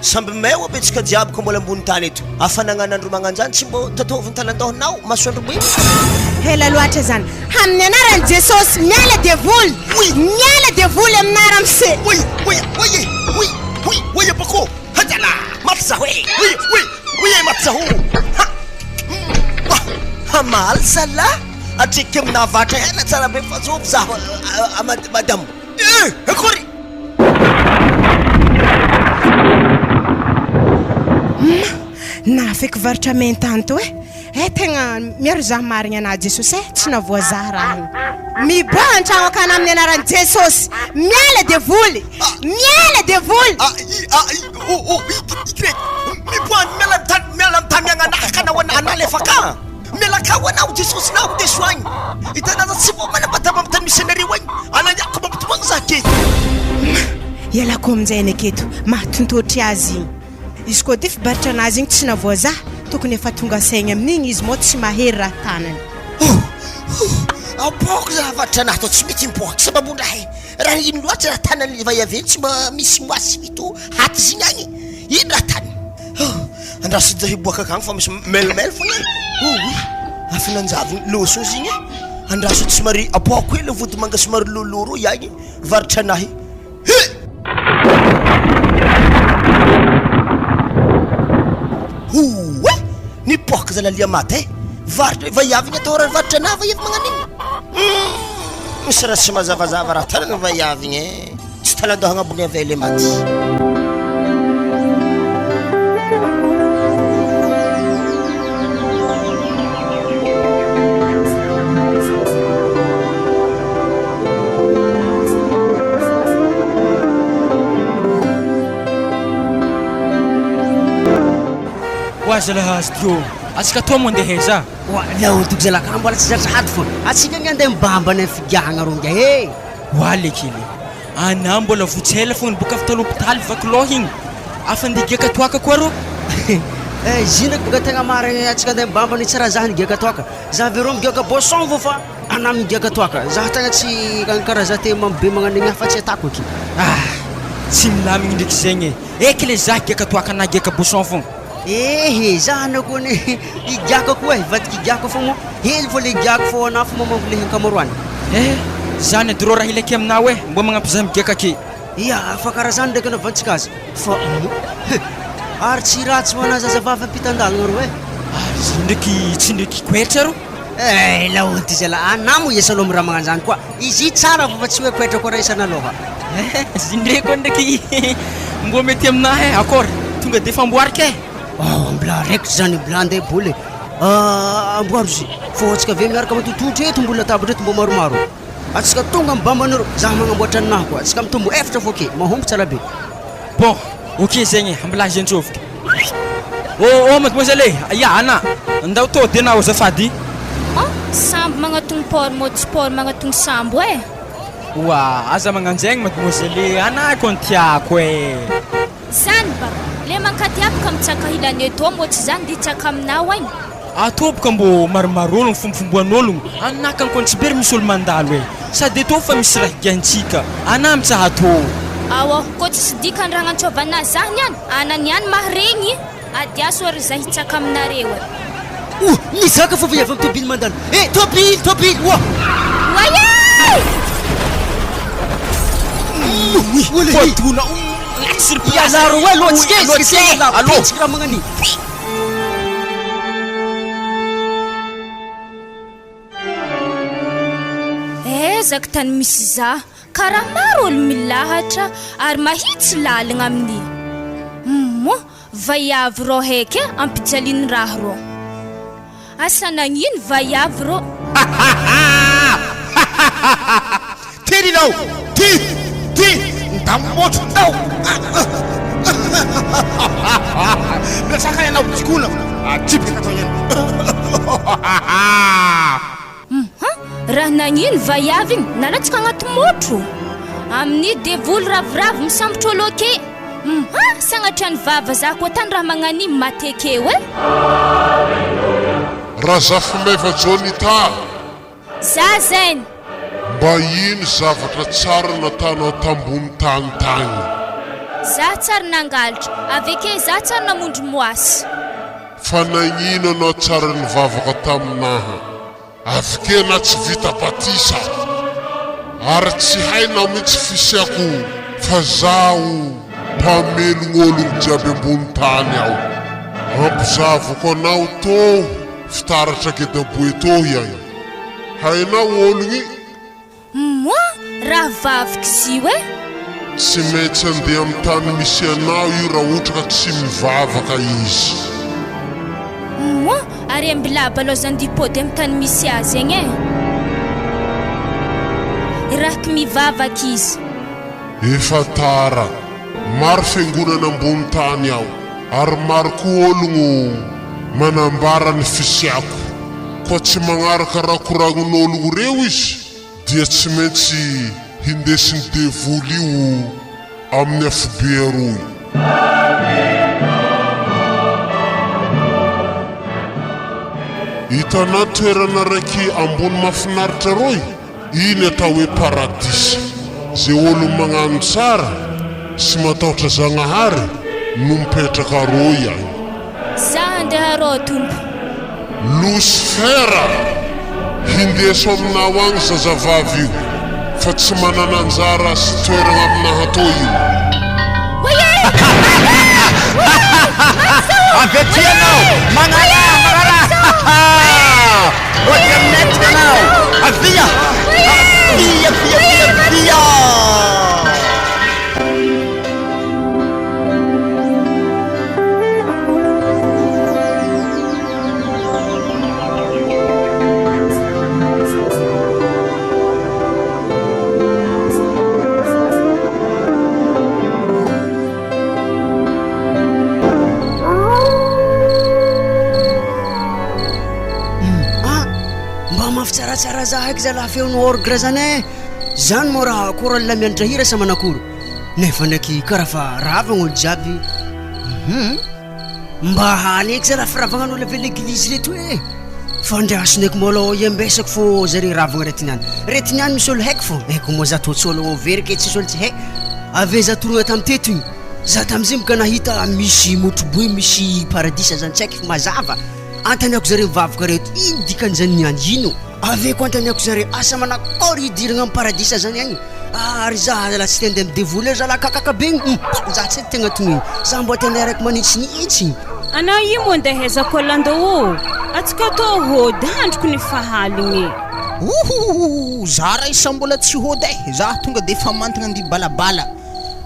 samby mewa betsika jiaby ko mbola ambony tany eto afanagnanandro magnanjany tsy mbo tatoviny talandohanao masoandro boy hela loatra zany amin'ny anarany jesosy miala devoly miala devoly aminara amse oye bako hajala matzaho matzaho hamal sala atriky aminavatra hela tsara be fazovo zaho madamo akory na feky varitra mentanto tegna miaro zaho marigny anahy jesosy tsy navoazaha raha miboa antragno akana amin'ny anarany jesosy miala devoly miboa miala mitamiagna anahy kanao analefaka miala ka hoanao jesosy nao desoagny itanaza tsy vo manambataba mitany misy anareo agny ananiako mampitoagna za aketo ialako aminjay aketo mahatontotry azy igny izy koa ty fibaritra anazy igny tsy navoazaha tokony efa tonga saigny amin'igny izy mo tsy mahery raha tanany apoko za varitra anahy to tsy mety miboaka sababodrahy raha ino loatra raha tanany vayave tsy mba misy moasy vito haty zigny agny ino raha tany andraso za hiboaka akagny fa misy melemele fogna afinanjaviny loso zigny andraso tsy mari apoko ele vody manga somary loloro iagny varitra anahy nipoka zalalia maty varitra vayavigny atao raha varitra anahy vayavy magnan'igny misy raha tsy mazavazava raha tanana vayavigny tsy talandohagna ambony avele maty Zalahazy tio atsika toa mandeha za laotoko zalaka mbola tsy zatra hady foana atsika ny andeha mibamba ny figahagna ronga wale kily ana mbola votsela fogna boka avy talo hôpitaly vakiloha igny afa ndigaka toaka koa ro zinaky boka tegna mary atsika andeha mibamba ny tsara zaha nigaka toaka za vero migaka boisson vo fa ana migaka toaka zaha tegna tsy karaha za te mambe magnan'igny afa tsy atako aky tsy milamigny ndraiky zegny eky le za higaka toaka na higaka boisson fogna zahana kony igaka koa vatiky igaka fo mo hely vo le igaka fo ana fo mamambo le hankamaroany zany dro raha ilaky aminao mbo magnampy za migaka ake fa karaha zany ndraiky anavantsika azy fa ary tsy ratsy ho ana zazavavy ampitan-dalagna ro ndraiky tsy ndraiky koetra ro laonty zala anamo iasalo amy raha magnanjany koa izy tsara fa tsy hoe koetra koa raha isanaloha zindreko ndraiky mbo mety aminahy akory tonga de famboarika mbola raiky zany mbola andeha boly amboaro zy fô atsika ave miaraka matototro eto mbola tabatra eto mbo maromaro atsika tonga mibambanareo za magnamboatra aninahy koa atsika mitombo efatra fô ke mahomby tsara be bon ok zegny ambolazy antsovika mademoiselle ana andao to de nao azafady sambo magnatony port mody sport magnatony sambo aza magnanjegny mademoiselle ana ko tiako zany ba le mankatiapaka mitsaka hilany eto mo tsy zany ditsaka aminao agny atobaka mbo maromarologno fombofomboan'ologno anakany kon tsy bery misy olo mandalo sady eto fa misy raha higantsika ana mitsaha to awa ko tsisy dikan-dragnantsovana zany any anany any maharegny adiaso ary zay hitsaka aminareo nizaka fa avy amin'ny tobily mandalo tobily wa Fortuna surprise alo tsika magnani ezaka tany misy za karaha maro olo milahatra ary mahitsy lalagna amin'ny vaiavy rô heky ampijaliny raha rô asanagnino vaiavy rô tirinao ty ndamotro tao nasaka ianao tsikona atsipika atao ihany raha nagnino vaiavy igny nalatsika agnaty motro amin'ny devoly ravoravo misambotra olo ake sagnatra ny vava za koa tany raha magnanimy matekeo raha zafimeva jonita za zainy mba ino zavatra tsara natanao tambony tany za tsara nangalitra aveke za tsara namondry moasy fa nagnino anao tsara nivavaka taminaha avike na tsy vita batisa ary tsy hainao mihitsy fisiako fa zaho mpamelognolono jiaby ambony tany aho ampizavoko anao tô fitaratra gedaboe tô iagny hainao ologny raha vavika zio tsy maintsy andeha amin'ny tany misy anao io raha ohatra ka tsy mivavaka izy ary ambilaba aloha zany dipody amin'ny tany misy azy egny rahaky mivavaka izy efa tara maro fiangonana ambony tany aho ary maro koa ologno manambara ny fisiako koa tsy magnaraka raha koragnin'ologno reo izy dia tsy maintsy hindesiny devoly io amin'ny afobe aroy hitanao toerana raiky ambony mafinaritra roy iny atao hoe paradisa zay olo magnano tsara sy matahotra zagnahary no mipetraka roy agny za andeha rô tompo Lucifera hindeso aminao agny zazavavy io fa tsy manana anjara sy toerana aminaha tô io avety anao magnara ohatry aminetika anao avia tsara za haiko za laha feon'ny orgra zany zany moa raha korala miandrahira sa manakoro nefa ndraiky karaha fa ravagn'olo jiaby mba hany eky za raha firavangan'olo ave l'église reto fa ndraso ndraiky molo iambesako fô zare ravagna retiniany misy olo haiko fô eko moa za totsy olo overika tsisy olo tsy hay ave za torogna tamy teto igny za tamizay moka nahita misy motroboy misy paradisa zany tsy haiky fa mazava antaniako zare mivavaka reto ino dikan'zany niany ino ave ko antaniako zare asa manakory idiragna amin'ny paradisa zany agny ary za la tsy tende midevoly za la kakaka be za tsy tegna togniny za mbo tende raiky manitsinitsy anao io mo andeha ezako landao atsika tô hody handroko ny fahaligny za raha isa mbola tsy hody za tonga de fa mantagna andi balabala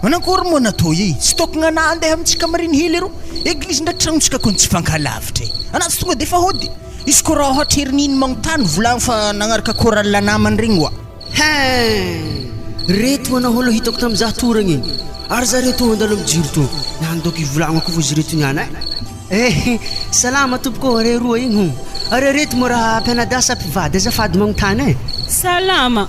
manakory moa natao i tsy tokogna ana andeha amitsika mariny hely ro eglizy ndraiky tragnontsika kony tsy fankalavitra ana tsy tonga de fa hody izy ko raha ohatra herininy magnontany volagny fa nagnaraka korala namany regny wa reto ana holo hitako tamizah toragny igny ary za reto andalo mijiro to nandoko ivolagnako fo izy reto niana salama tompoko are roa igny are reto mo raha mpianadasa mpivady azafady magnontany salama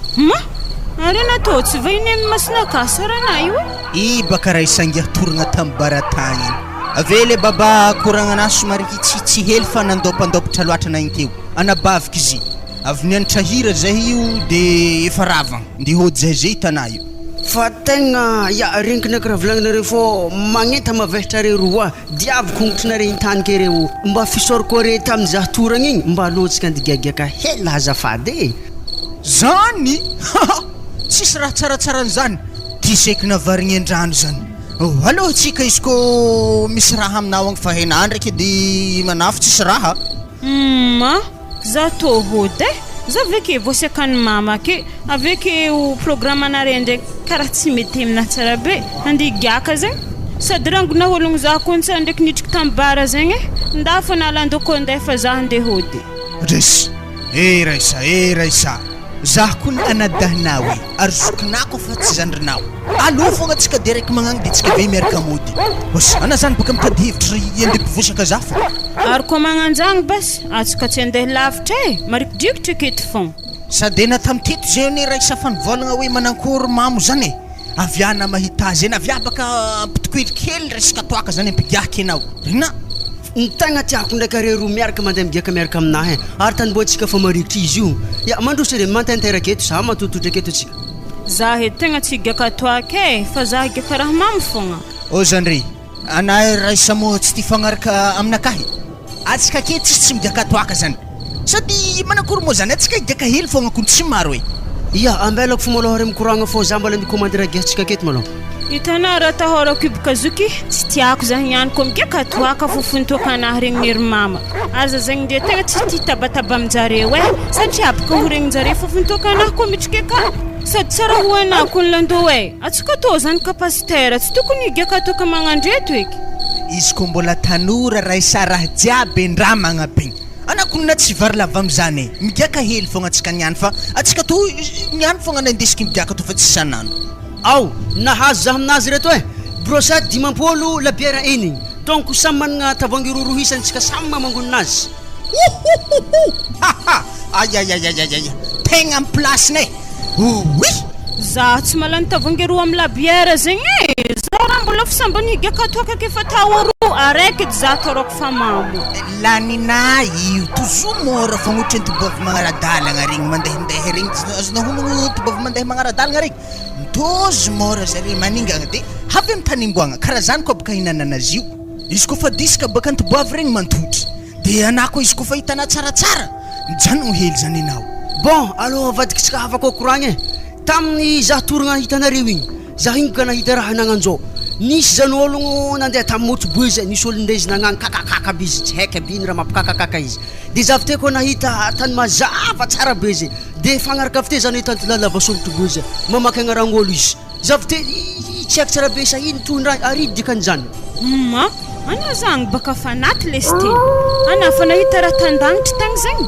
are natao tsy vainy amin'ny masinaka sarana io i baka raha isangia toragna tamy baratagny ave le baba koragnanazy somary tsy hely fa nandopandopotra loatra nagny teo anabaviky izy avy nianatra hira zay io de efa ravagna nde hody zay hitanà io fa tegna renkina karaha volagnanareo fô magneta mavehitra re roa diavy kongotrina re intany ke reo mba fisoroko re tamin'ny zahatoragna igny mba alohantsika andigagiaka hela azafady zany tsisy raha tsaratsarany tiseky navarigny an-drano zany aloha tsika izy kô misy raha aminao agny fa henà ndraiky edy manafo tsisy raha ma za tô hody za aveke voasiakany mama ke aveke o programme anare ndraiky karaha tsy mety amina tsara be andigiaka zegny sady rangona ologno za konsa ndraiky nitriky tambara zegny ndafa nalandoko andefa za andeha hody resy raisa zaho koa ny anadahinao e ary zokinako fa tsy zandrinao aloha fogna tsika direct magnagny de tsika ve miaraka mody bas ana zany baka mitady hevitra andepivosaka za fo ary koa magnanjagny bas atsika tsy andeha lavitra e marikidrikitra aketo fogna sady ena tamiteto zany raisa fanivolagna hoe manankory mamo zany e aviana mahita azy ena avia baka pitikoelikely resaka toaka zany ampigiaka anao rena ny tegna tiako ndraiky are roa miaraka mandeha migiaka miaraka aminahy ary tanimboantsika fa marikitra izy io mandroso de mantanteraka eto za matototra aketo atsika za he tegna tsy higiaka toaka e fa za higiaka raha mamy fogna o zandry anahy raisa mo tsy tia fagnaraka aminakahy atsika ake tsy migiaka toaka zany sady manakory moa zany atsika higiaka hely fogna kony tsy maro e ambelako fo malôha re mikoragna fô za mbola micommande raha giatsika aketo malôha hitanao raha tahorako ibokazoky tsy tiako za hianiko migiaka toaka fofontoakanahy regny nery mama aza zegny ndre tegna tsy tia tabataba aminjareo e satria abaka ho regninjare fofontoakanahy koa mitrikaka sady tsara ho anao koa nylando e atsika tô zany kapasitera tsy tokony higiaka toaka magnandreto eky izy ko mbola tanora raisa raha jiaby ndraha magnabegny anakonina tsy vary lava am'zany e migiaka hely fogna atsika niany fa atsika to niany fogna nandesiky migiaka to fa tsy sanano ao nahazo za aminazy reto e brosady dimampolo labiera enigny donc samy managna tavoangy roroa isantsika samy mamangoninazy ayayayayaya tegna amy placeny oui za tsy malany tavoangy roa amy labiera zegny e za raha mbola fisambany higiaka toaka ke fa taoroa araiky edy za toroko fa mamo lanina io toujours mora fagnotry ny tobavy magnaradalagna regny mandehandeha regny azonahomagno tobavy mandeha magnaradalagna regny tozy mora zare maningagna de havy amy tanimboagna karaha zany koa baka hinanana azy io izy koa fa disika baka ny tobavy regny mantotry de anah koa izy koa fa hitanao tsaratsara mijanogno hely zany anao bon aloha avadikitsika hafaka koragna e tamin'ny za toragna hitanareo igny za igny ka nahita raha nagnanjao nisy zany ologno nandeha tamin'ny motroboizy nisy olo ndaizy nagnagny kakakaka aby izy tsy haika aby iny raha mampikakakaka izy de za avy te koa nahita tany mazava tsara be izy de fagnaraka avy te zany hoe tantilala vasomotroboizy mamaky agnaran'olo izy za avy te tsy haiko tsara be sa iny tondra ary dikan'izany ma ana zagny baka fanaty lesiteny ana fa nahita raha tandagnitry tagny zegny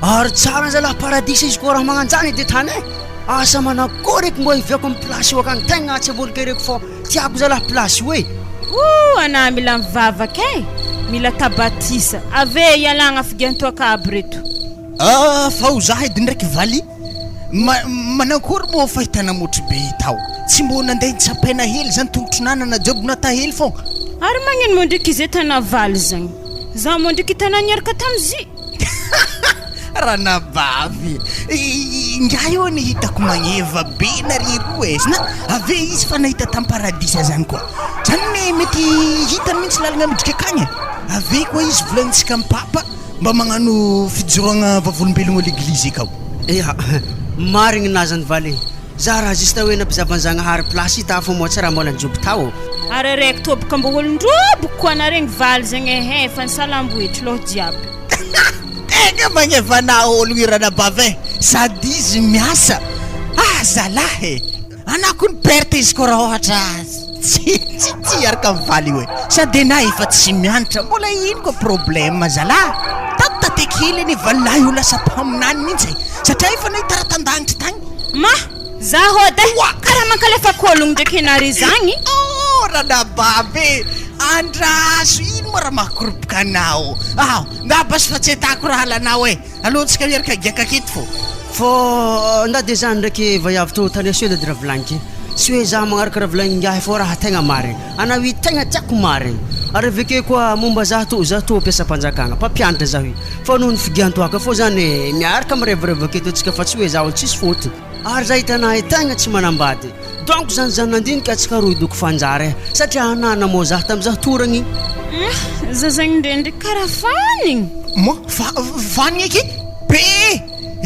ary tsara zalahy paradisa izy koa raha magnanjany de tany e asa manako reky mbo hiviako amy plasy io akagny tegna tsy avolika reky fô tiako zalahy plasy hoe ana mila mivavaka e mila tabatisa ave ialagna figiantoaka aby reto fa ho za edy ndraiky valy manakory moa fa hitana motry be tao tsy mbo nandeha nitsapena hely zany tongotry nanana jobo nata hely fogna ary magnino mo ndraiky izy etana valy zagny za mo ndraiky hitana niaraka tamizy raha nabavy nga io ny hitako magneva be nariroa e na ave izy fa nahita tamparadisa zany koa zany ne mety hitany mihitsy lalagna midrika akagny ave koa izy volagnintsika mipapa mba magnano fijoroagna vavolombelogno l'église akao marigny nazany valy za raha juste hoe nampizavanzagnahary plasy tafa moa tsy raha mbola nijobo tao ary araiky tobaka mba olondroboko koa naregny valy zegny ehe fa nisalamboetry loha jiaby tegna magnevana ologno iranabavy sady izy miasa zalahy anako ny perte izy koa raha ohatra tsy araka mivaly hoe sady na efa tsy mianatra mbola ino koa problème zalahy tatekely ny valahy io lasa paminany mihitsy satria efa nahita raha tandagnitry tagny ma za hody karaha mankalefako ologno ndraiky enary zagny ranababe andraso ino moa raha mahakoropoka anao ndabasy fa tsy atako raha lanao e alohantsika miaraka giaka aketo fô nda de zany ndraiky vaiavy to tany asio edy raha volagniko sy hoe za magnaraka raha volagniny ngahy fô raha tegna marigny anao i tegna tiako marigny ary aveke koa momba zah to ampiasam-panjakagna mpampianatra zah io fa noho ny figiantoaka fô zany miaraka mirevirevy aketo atsika fa tsy hoe zah olo tsisy faute ary zah hitana tegna tsy manambady donc zany zany nandinika atsika roy doko fanjary satria anana moa zah tam'zah toragny za zagny ndrendry karaha fanigny mo fanigny eky be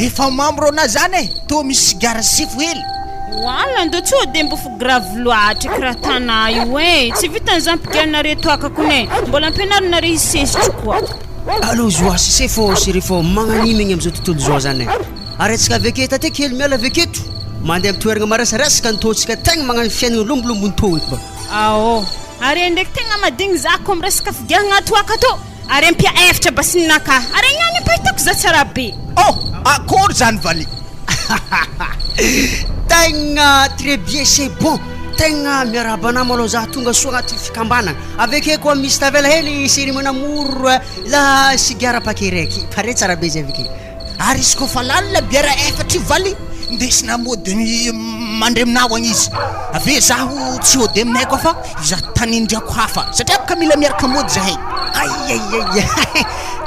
efa mamro na zany to misy gara sifo hely wala ndo tsy de mbo fo grave loatra karaha tana io tsy vitan'izany mpigianare toaka kone mbola ampianarinare hisesitry koa allo zoa se fô siri fô magnanimigny am'izao tontolo zao zany ary atsika aveke tate kely miala aveketo mandeha am'toeragna marasarasaka ntotsika tegna magnano fiainagna lombolombo nto eky ba ao ary ndraiky tegna madigny zako am resaka figiahagna toaka to ary ampia efatra basininaka ary agnany ampahitako za tsara be akory zany valy tegna très bien c'est bon tegna miarabana malo zah tonga soa agnaty fikambanana aveke koa misy tavela hely seri manamoro la sigara pake raiky pare tsara be zay aveke ary izy koa fa lalina biara efatra valy ndesina mody mandre aminao agny izy ave zaho tsy ody aminay koa fa iza tanindriako hafa satria baka mila miaraka mody zahay aiaiaia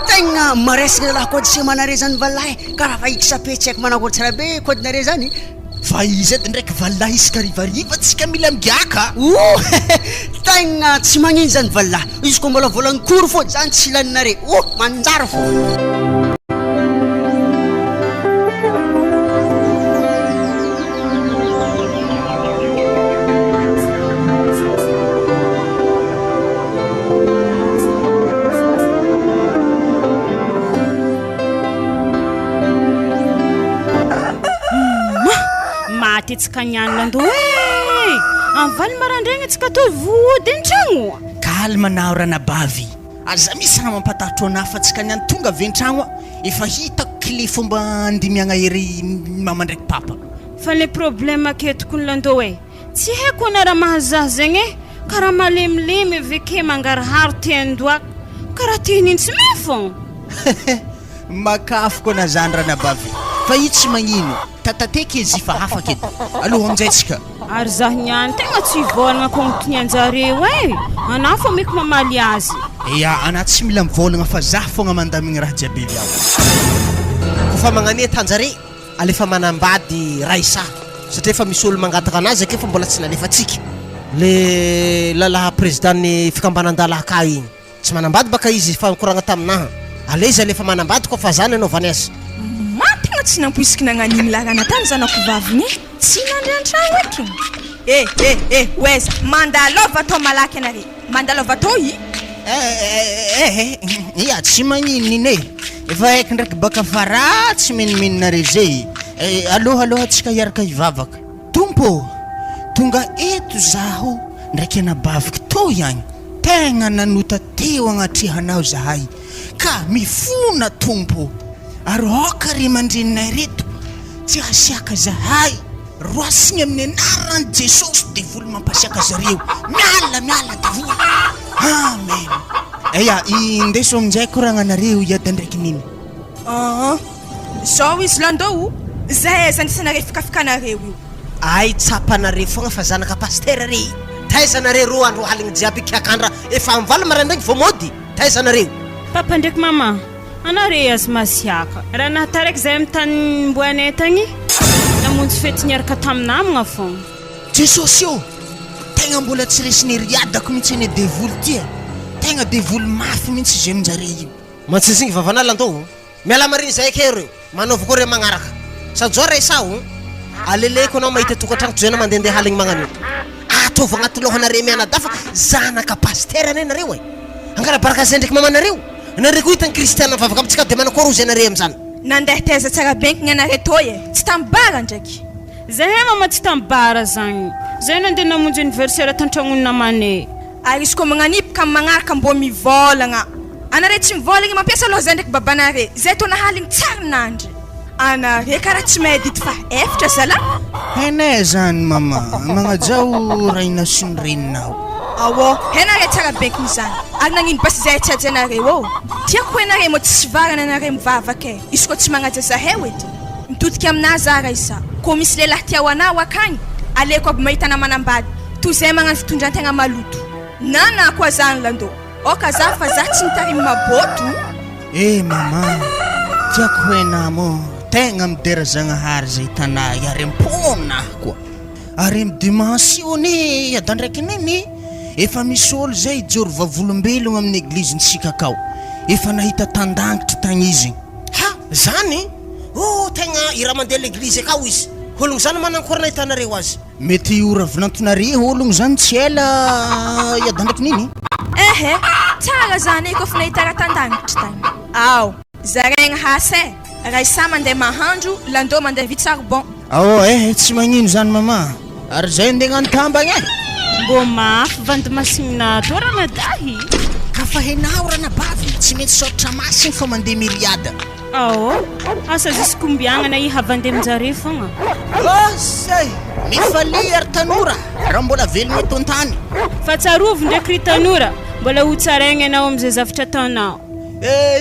tegna maresaka laha koa tsy manare zany valahy karaha fa ikisapetsy haiko manakory tsara be kodinare zany fa izy edy ndraiky valahy isaka rivariva tsika mila migiaka tegna tsy magnino zany valahy izy koa mbola volagny kory fô zany tsy laninare manjary fô tsika nianina ndo avaly marandregny atsika to vody an-tragno kalma naorana bavy aza misy raha mampatahotra anah fa tsika niany tonga avy an-tragno efa hitako clé fomba andimiagna ery mama ndraiky papa fa le problème aketoko nlando tsy haiko anara mahazah zegny karaha malemilemy aveke mangaraharo tiandoaka karaha tianintsy me fô makafo koa na zany rana bavy fa io tsy magnino tatateky izy fa hafaka edy aloha amin'izay tsika ary zah niany tegna tsy volagna kognotonianjareo anah fô meko mamaly azy ya anah tsy mila mivolagna fa zah fogna mandamigny raha jiaby avy ao kofa magnane tanjare alefa manambady raisa satria efa misy olo mangataka anazy ake fa mbola tsy nalefatsika le lalaha présidentny fikambanan-dala ka igny tsy manambady baka izy fa mikoragna taminaha ale izy alefa manambady koa fa zany anaovany azy tegna tsy nampoisiky nagnaniny larana tany zanako vavigny tsy nandry an-tragno eky weza mandalova atao malaky anare mandalova atao ia tsy magnino ine efa haiko ndraiky baka fara tsy menimeninare zay aloha atsika hiaraka hivavaka tompo tonga eto zaho ndraiky anabaviky to ihany tegna nanota teo agnatrihanao zahay ka mifona tompo ary okary mandreninay reto tsy hasiaka zahay roasigny amin'ny anarany jesosy devoly mampasiaka zareo miala devoly amen eya indeso amin'izay koragnanareo iada ndraiky niny zao izy landao zahay zandisanare fikafikanareo io ay tsapanare fogna fa zanaka paster re taizanare ro andro haligny jiaby kiakandra efa mivaly marandregny vo mody taizanareo papa ndraiky mama anare azy masiaka raha nahataraiky zay amin'ny tany mboanay tagny namonjy fety niaraka taminamagna fogna jesosy io tegna mbola tsy resiny riadako mihitsy ane devoly tia tegna devoly mafy mihitsy zay aminjare io mantsisigny vavanala andao miala mariny zay ke reo manaova koa re magnaraka sajoa resao aleleko anao mahita tokantragno toena mandehandeha haligny magnano ataova agnaty lohanare mianadafa zanaka paster ane nareo angara baraka zay ndraiky mamanareo nare koa hitany kristiana vavaka amitsika de manakôry ozy anare am'zany nandeha taiza tsara benkigny anare toy tsy tambara ndraiky zahay mama tsy tambara zagny zay nandeha namonjy anniversaire tantragnony namane ary izy koa magnanipaka amin'ny magnaraka mbo mivolagna anare tsy mivolagna mampiasa aloha zay ndraiky babanare zay tona haligny tsara nandry anare karaha tsy mahay dity fa efatra zala hainay zany mama magnajao raina sy ny reninao awo henare tsara benkiny zany ary nagnino basy zay tsy aja anareo tiako henare mo tsy varana anare mivavaka izy koa tsy magnaja zahay edy mitodiky aminazy ara isa koa misy lehilahy tiao anao akagny aleko aby mahitana manambady toy zay magnano fitondrantegna maloto nana koa zany lando oka za fa za tsy nitarimy maboto. Mama, tiako hoe namo tegna midera Zagnahary zay tanà arem-pona koa. Arem-dimensione adandraiky neny efa misy olo zay joro vavolombelogno amin'ny eglizintsika akao. Efa nahita tandangitra tagny izy. Ha, zany? Oh, tegna ira mandeha l'église akao izy. Ologno zany manankory nahitanareo azy. Mety oravinantonare ologno zany tsy ela adandraiky niny. Tsara zany koa fa nahita tandangitra tagny. Ao, zaraigna hase. Raha isa mandeha mahandro, landô mandeha vitsarbon. Tsy magnino zany mama. Ary zay andeha antambagna Mbô mafy vandy masinina torana dahy. Kafa henao rana bavy tsy mety saotra masiny fa mandeha miriada. Asa ziskombiagnana ihavande aminjare fogna. Say, mifaly ary tanora raha mbola velogna eto an-tany. Fa tsarovo ndraiky ry tanora, mbola ho tsaraigna anao am'izay zavatra ataonao.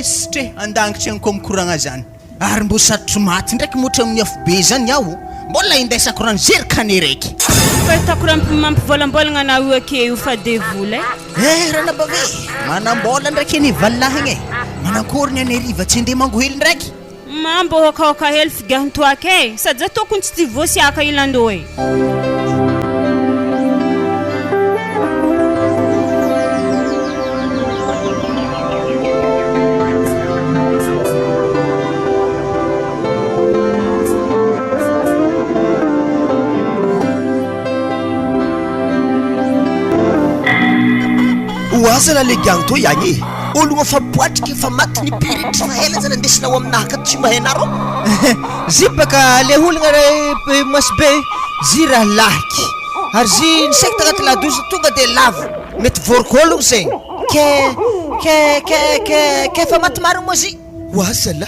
Sitre andangitra igny koa mikoragna zany. Ary mbo sarotro maty ndraiky motra amin'ny afo be zany aho, mbola indesako rano zerikany raiky. Fa hitako raha mampivolambolagna anao io ake io fa devola rana bave manambola ndraiky any valahigny manankory ny any riva tsy ndeha mangohely ndraiky. Mambo hokahoka hely figahantoake sady za tokony tsy tivosy aka ilandô Oaza la legiagno to yagny ologno fa boatriky fa maty ny piritry fa ela zany andesinao aminahaka tsy mahainareo. Zipaka le ologna re masibe zy raha lahiky ary zy nisaika tagnaty ladozy tonga de lavo mety voroko ologno zegny ke fa maty maro moa zy. Oaza la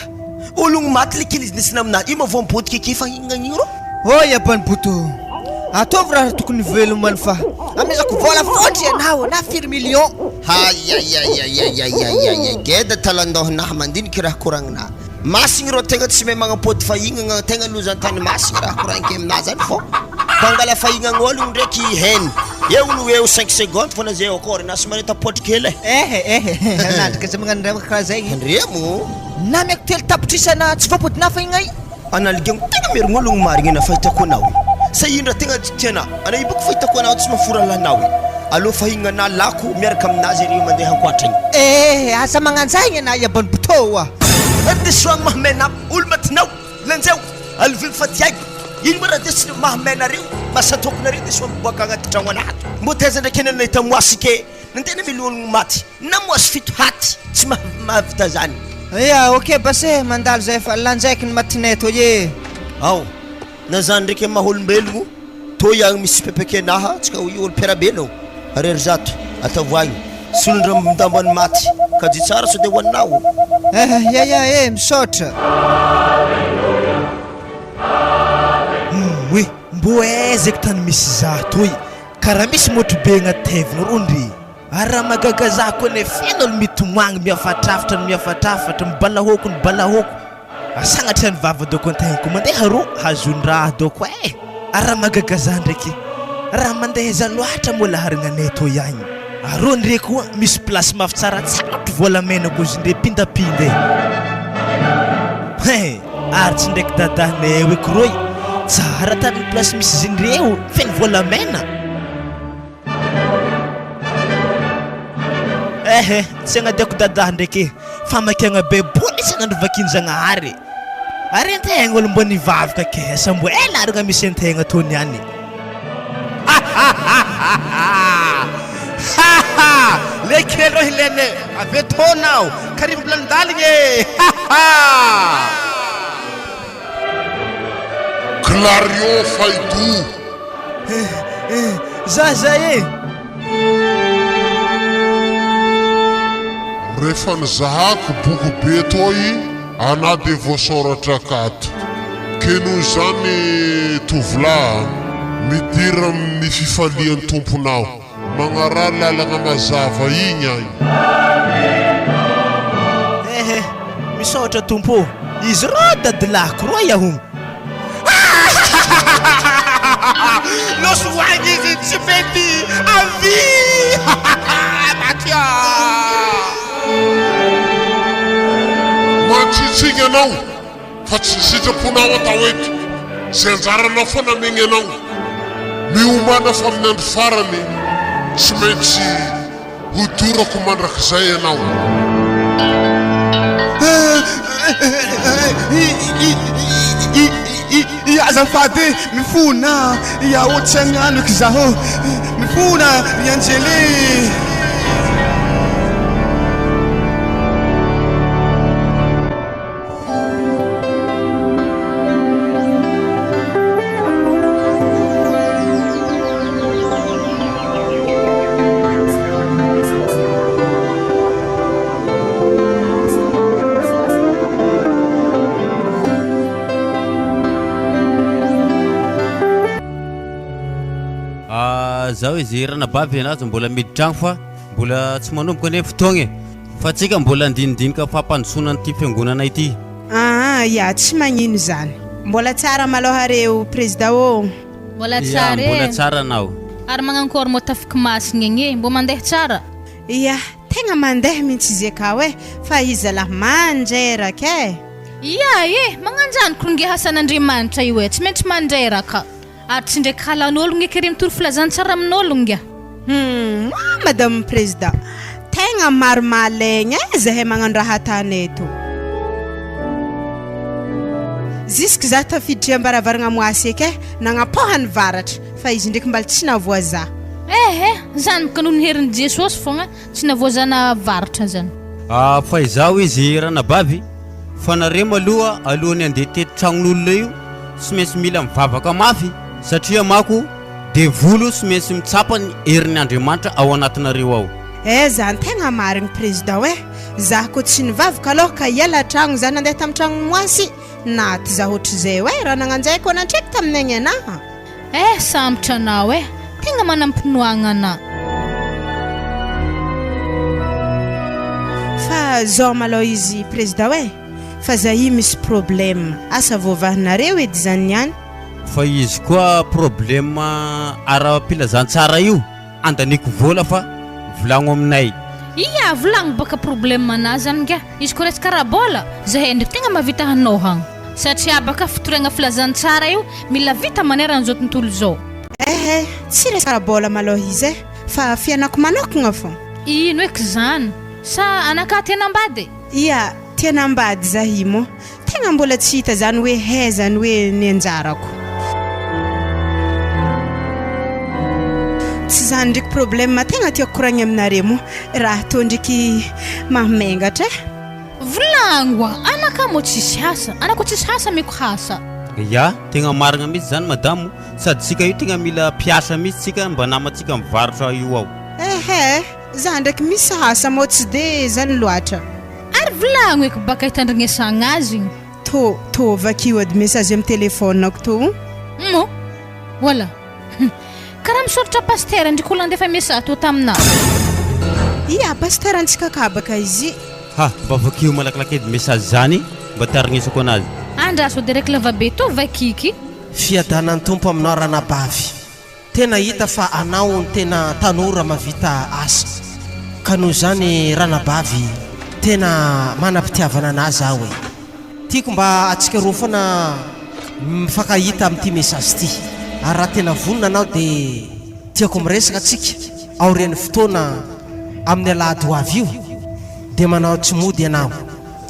ologno maty le kely izy ndesina aminazy io mavoambotiky ake fa hignagny ro. Oy abany boto ataovy raha tokony velomany fa amezako vola fotry ianao na firy million. Geda talandohanaha mandiniky raha koragnina masigny ro tegna tsy mahay magnapody fahignagna tegna lozan-tany masigny raha koragnike aminazy zany fô fangala fahignan'ologno ndraiky heny eo no eo 5 secondes fona zay akory na somary tapotry kely anandrika zay magnano raha karaha zay andremo na miako telo tapotrisana tsy vapodina fahignay analigagno tegna merigny ologno marigny na fahitako anao sa indra tegna tiana ana ibako fahitako anao tsy mahafora lanao alo fahignana lako miaraka aminazy ry mandeha ankoatragny asa magnanjagny ana abany botoa andesoagny mahamena olo matinao lanjao alivily fa tiagy ino raha desy mahamenareo masatokonareo de soa miboaka agnaty tragno anaty mbo taiza ndraiky ena nahita moasike nantena mily ologno maty na moasy fito haty tsy mahavita zany. Ok base mandalo zay fa lanjaiky ny matinay to ye ao na zany ndraiky maha-olombelogno to iagny misy pepeke anaha tsika io olo piarabelogno arery zato atavoagny solondra mindambany maty ka dy tsara so de hoaninao misaotra mbo aizaky tany misy za toy karaha misy motro be agnaty tevina rondry ary raha magaga za koa ne fenolo mitomagny miafatrafatra miafatrafatra mibalahoko ny balahoko asagnatra ny vava doko antegna mandeha ro hazony raha doko ary raha magaga za ndraiky raha mandeha za loatra mola harignanay to ihagny arô ndre koa misy plasy mafy tsaratsarotro volamenako izy ndre pindapinda ary tsy ndraiky dadahnay hoe kiroy tsara tany plasy misy izy ndreo feny volamena tsy agnadiako dadaha ndraiky famakiagna be bola isy agnandro vakiny Zagnahary ary antegna olo mbo nivavaka kesa mbo ela arigna misy antegna tony any le kely rohy lene avy tonao karivo mbolandaligny Clarion Faidou zay rehefa nizahako boky be toy ana de voasoratra akato ke noho zany tovolahy midira amin'ny fifalian'ny tomponao magnarary lalagna mazava igny agny misaotra tompo izy ro dadilahiko ro yahogno loso voagny izy tsy mety avy maty mantsitsiny anao fa tsy sitraponao atao eto zay anjarana foana megny anao miomana fa amin'ny andro farany tsy maintsy hodorako mandrakizay anao azafady mifona ohatsy agnano eky zaho mifona Angely zaho izy rana bavy anazy mbola miditra agny fa mbola tsy manomboka ane fotoagna fa tsika mbola andinidinika fampandosonana ty fiangonana ity. Ya tsy magnino zany mbola tsara maloha reo président ô. Mbola tsara mbola tsara anao ary magnankôry mo tafiky masigna igny mbo mandeha tsara. Ya tegna mandeha mihitsy izy akao fa izy lahy mandreraka magnanjany kronge hasan'Andriamanitra io tsy maintsy mandreraka ary tsy ndraiky halan'ologno ekery mitory filazantsara amin'ologno ya. Madame président tegna maro malegna zahay magnano raha atany eto zisk za tafiditry ambaravaragna moasy eky nagnapohany varatra fa izy ndraiky mbala tsy navoaza. Zany kanony herin'i Jesosy fogna tsy navoazana varatra zany. Fa izaho izy rana bavy fa nareo maloha alohany andeha teto tragnon'olona io tsy maintsy mila mivavaka mafy satria mako devolo sy maintsy mitsapa ny herin'ny Andriamanitra ao anatinareo ao. Zany tegna marigny président za ko tsy nivavaka aloha ka iala tragno zany andeha tamin'ny tragno moasy naty za ohatrizay raha nagnanjay ko nandraiky taminay anaha. Sambotra anao tegna manampinoagna ana. Fa zao malo izy président fa zahi misy problème asa voavahinareo edy zany niany. Fa izy koa problème ara-pilazantsara io andaniko vola fa volagno aminay. Volagno baka problème ana zany nga izy ko resaka rabola zahay ndraiky tegna mavita hanao hagny satria baka fitoriagna filazantsara io mila vita maneran'izao tontolo zao. Tsy resaka rabola malo izy fa fianako manokagna fô. Ino eky zany sa anaka tenambady? Tenambady zahi mo tegna mbola tsy hita zany hoe zany hoe nianjarako. Tsy zany ndraiky problème tegna tiako koragny aminareo mo raha tô ndraiky mamengatra. Volagno anaka mo tsisy hasa anako tsisy hasa miko hasa. Tegna marigna mihitsy zany madamo sady tsika io tegna mila piasa mihitsy tsika mba namatsika mivarotra io ao. Za ndraiky misy hasa mo tsy de zany loatra. Ary volagno eky baka hitandrignesagna azy. Tô vakio ady message amin'ny telefonako tô. Voilà. Karaha misoratra pasteur ndraiky olo andefa message tô tamina. Pasteur antsika ka baka izy. Mba vakio malakilaky edy message zany mba tarignesako anazy. Andraso direct lavabe tô vakiky. Fiadanan'ny tompo aminao rana bavy tena hita fa anao ny tena tanora mavita asa ka noho zany rana bavy tena manam-pitiavana anazy aho tiako mba atsika roa fana mifankahita amin'ity message ty ary raha tena vonona anao dia tiako miresaka atsika aorian'ny fotoana amin'ny alahady ho avy io dia manao tsy mody ianao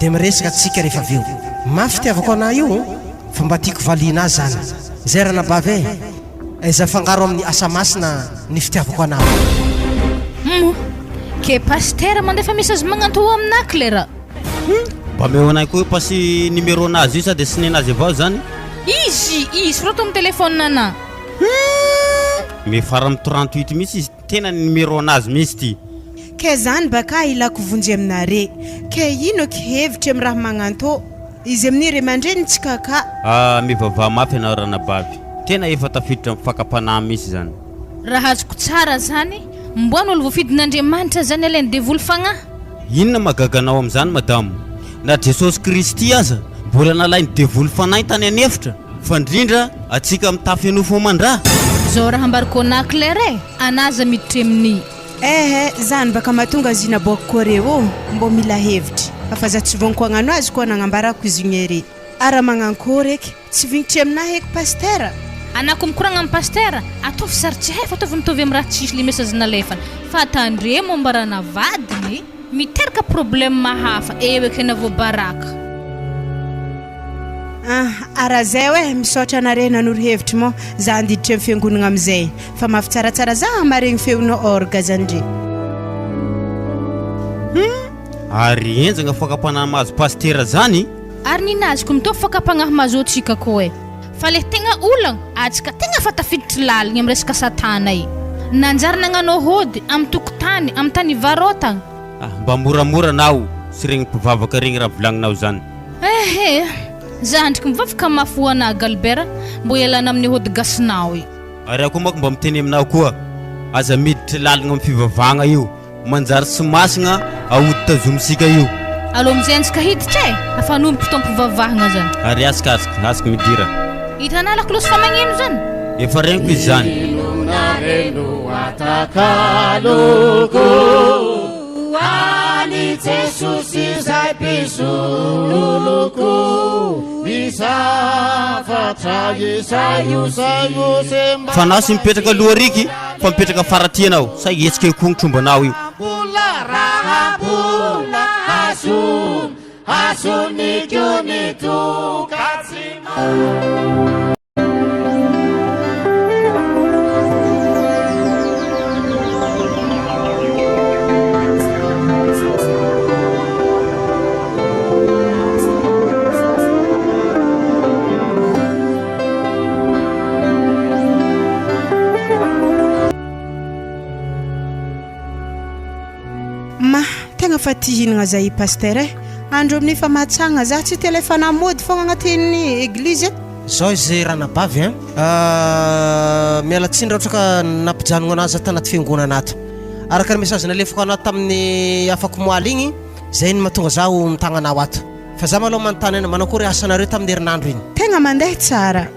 dia miresaka atsika rehefa avy eo mafy fitiavako anao io fa mba tiako valiana azy zany zay rana bavy aiza fangaro amin'ny asa masina ny fitiavako anao. Ke pasteur mandefa message magnanto aminako lera. Mba meo anay koa pasy numéro anazy io sady sy nenazy avao zany. Izy roto amin'ny telefone ana. Me fara amin'ny 38 mihitsy izy tena numéro anazy mihitsy ty. Ke zany baka ilako vonjy aminare ke ino ke hevitra amin'ny raha magnanto izy amin'ny ray aman-dreny tsika ka. Mivavaha mafy anao rana bavy tena efa tafiditra mifankapanahy mihitsy zany. Raha azoko tsara zany mboano olo voafidin'Andriamanitra zany alainy devoly fagnahy. Inona magaganao amin'izany madamo na Jesosy Kristy aza mbola nalainy devoly fanahy tany anefitra fa indrindra atsika mitafy anofo mandraha. Zao raha ambariko anako lera anaza miditra amin'ny zany baka mahatonga zina boko reo mbo mila hevitra afa za tsy voniko agnano azy koa nagnambarako izy igny ara magnankôry eky tsy vignitry aminahy eky pastera anako mikoragna amin'ny pastera ataovy sarotsy hay fa ataovy mitovy amin'ny raha tsisy le message nalefana fa tandre mombarana vadiny miteraka problème mahafa eo eky navo baraka ara zay hoe misaotra anare nanoro hevitra mo za andiditra amin'ny fiangonana amizay fa mafy tsaratsara za maregny feonao orga zandre ary enjagna fakapanahy mahazo pastera zany ary ninazoko mitovy fakapagnahy mahazo atsika koa e fa le tegna olagna atsika tegna fa tafiditra laligny amin'ny resaka satana i nanjary nagnanao hody amin'ny tokotany amin'ny tany varotagna mba moramora nao sy regny mpivavaka regny raha volagninao zany za andriky mivavaka mafoana Galbert mbo ialana amin'ny hody gasinao i ary ako mako mba miteny aminao koa aza miditra laligna amin'ny fivavagna io manjary sy masina aody tazomisika io alo amizay antsika hiditra e afa nompo tompivavahagna zany ary asika midira hitanao lakolosy fa magneno zany efa regniko izy zany ani Jesus zay pisululuku misafatra yesayu semba fanao sy mipetraka aloha riky fa mipetraka faraty anao sa hetsika kongtrombanao io bula hasun nikyunitu katsima tegna fa tihinagna za i pasteur andro amin'ny fa mahatsagna za tsy telefona mody fogna agnatin'ny église zao izy ranabavy miala tsiny raha ohatra ka nampijanogna anazy tanaty fiangonana ato araka ny message nalefako anao tamin'ny afako moaly igny zay ny mahatonga zaho mitagnanao ato fa za maloha manontany ena manakory asanareo tamin'ny herinandro iny tegna mandeha tsara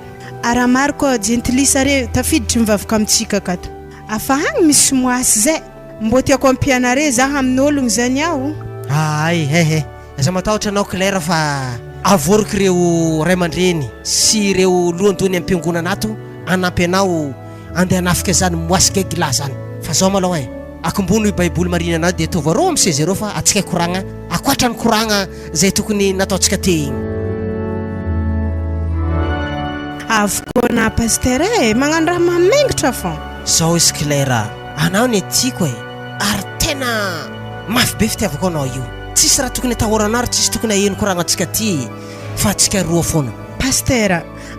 ara maro koa gentilisa re tafiditry mivavaka amintsika akato afa agny misy moasy zay mbo tiako ampianare za amin'ologno zany aho ay za matahotra anao Claire fa avoriko reo ray aman-dreny sy reo lohandony am-piangonana ato anampy anao andeha anafika zany moasika gila zany fa zao maloha akombony i baiboly marina anao dia tovy arô misy reo fa atsika koragna akoatra ny koragna zay tokony nataontsika te igny avokona pasteur magnano raha mamengitra fô zao izy Claire anao ny tiako ary tena mafy be fitiavako anao io tsisy raha tokony atahorana ary tsisy tokony aheno koragna atsika ty fa atsika roa foana pasteur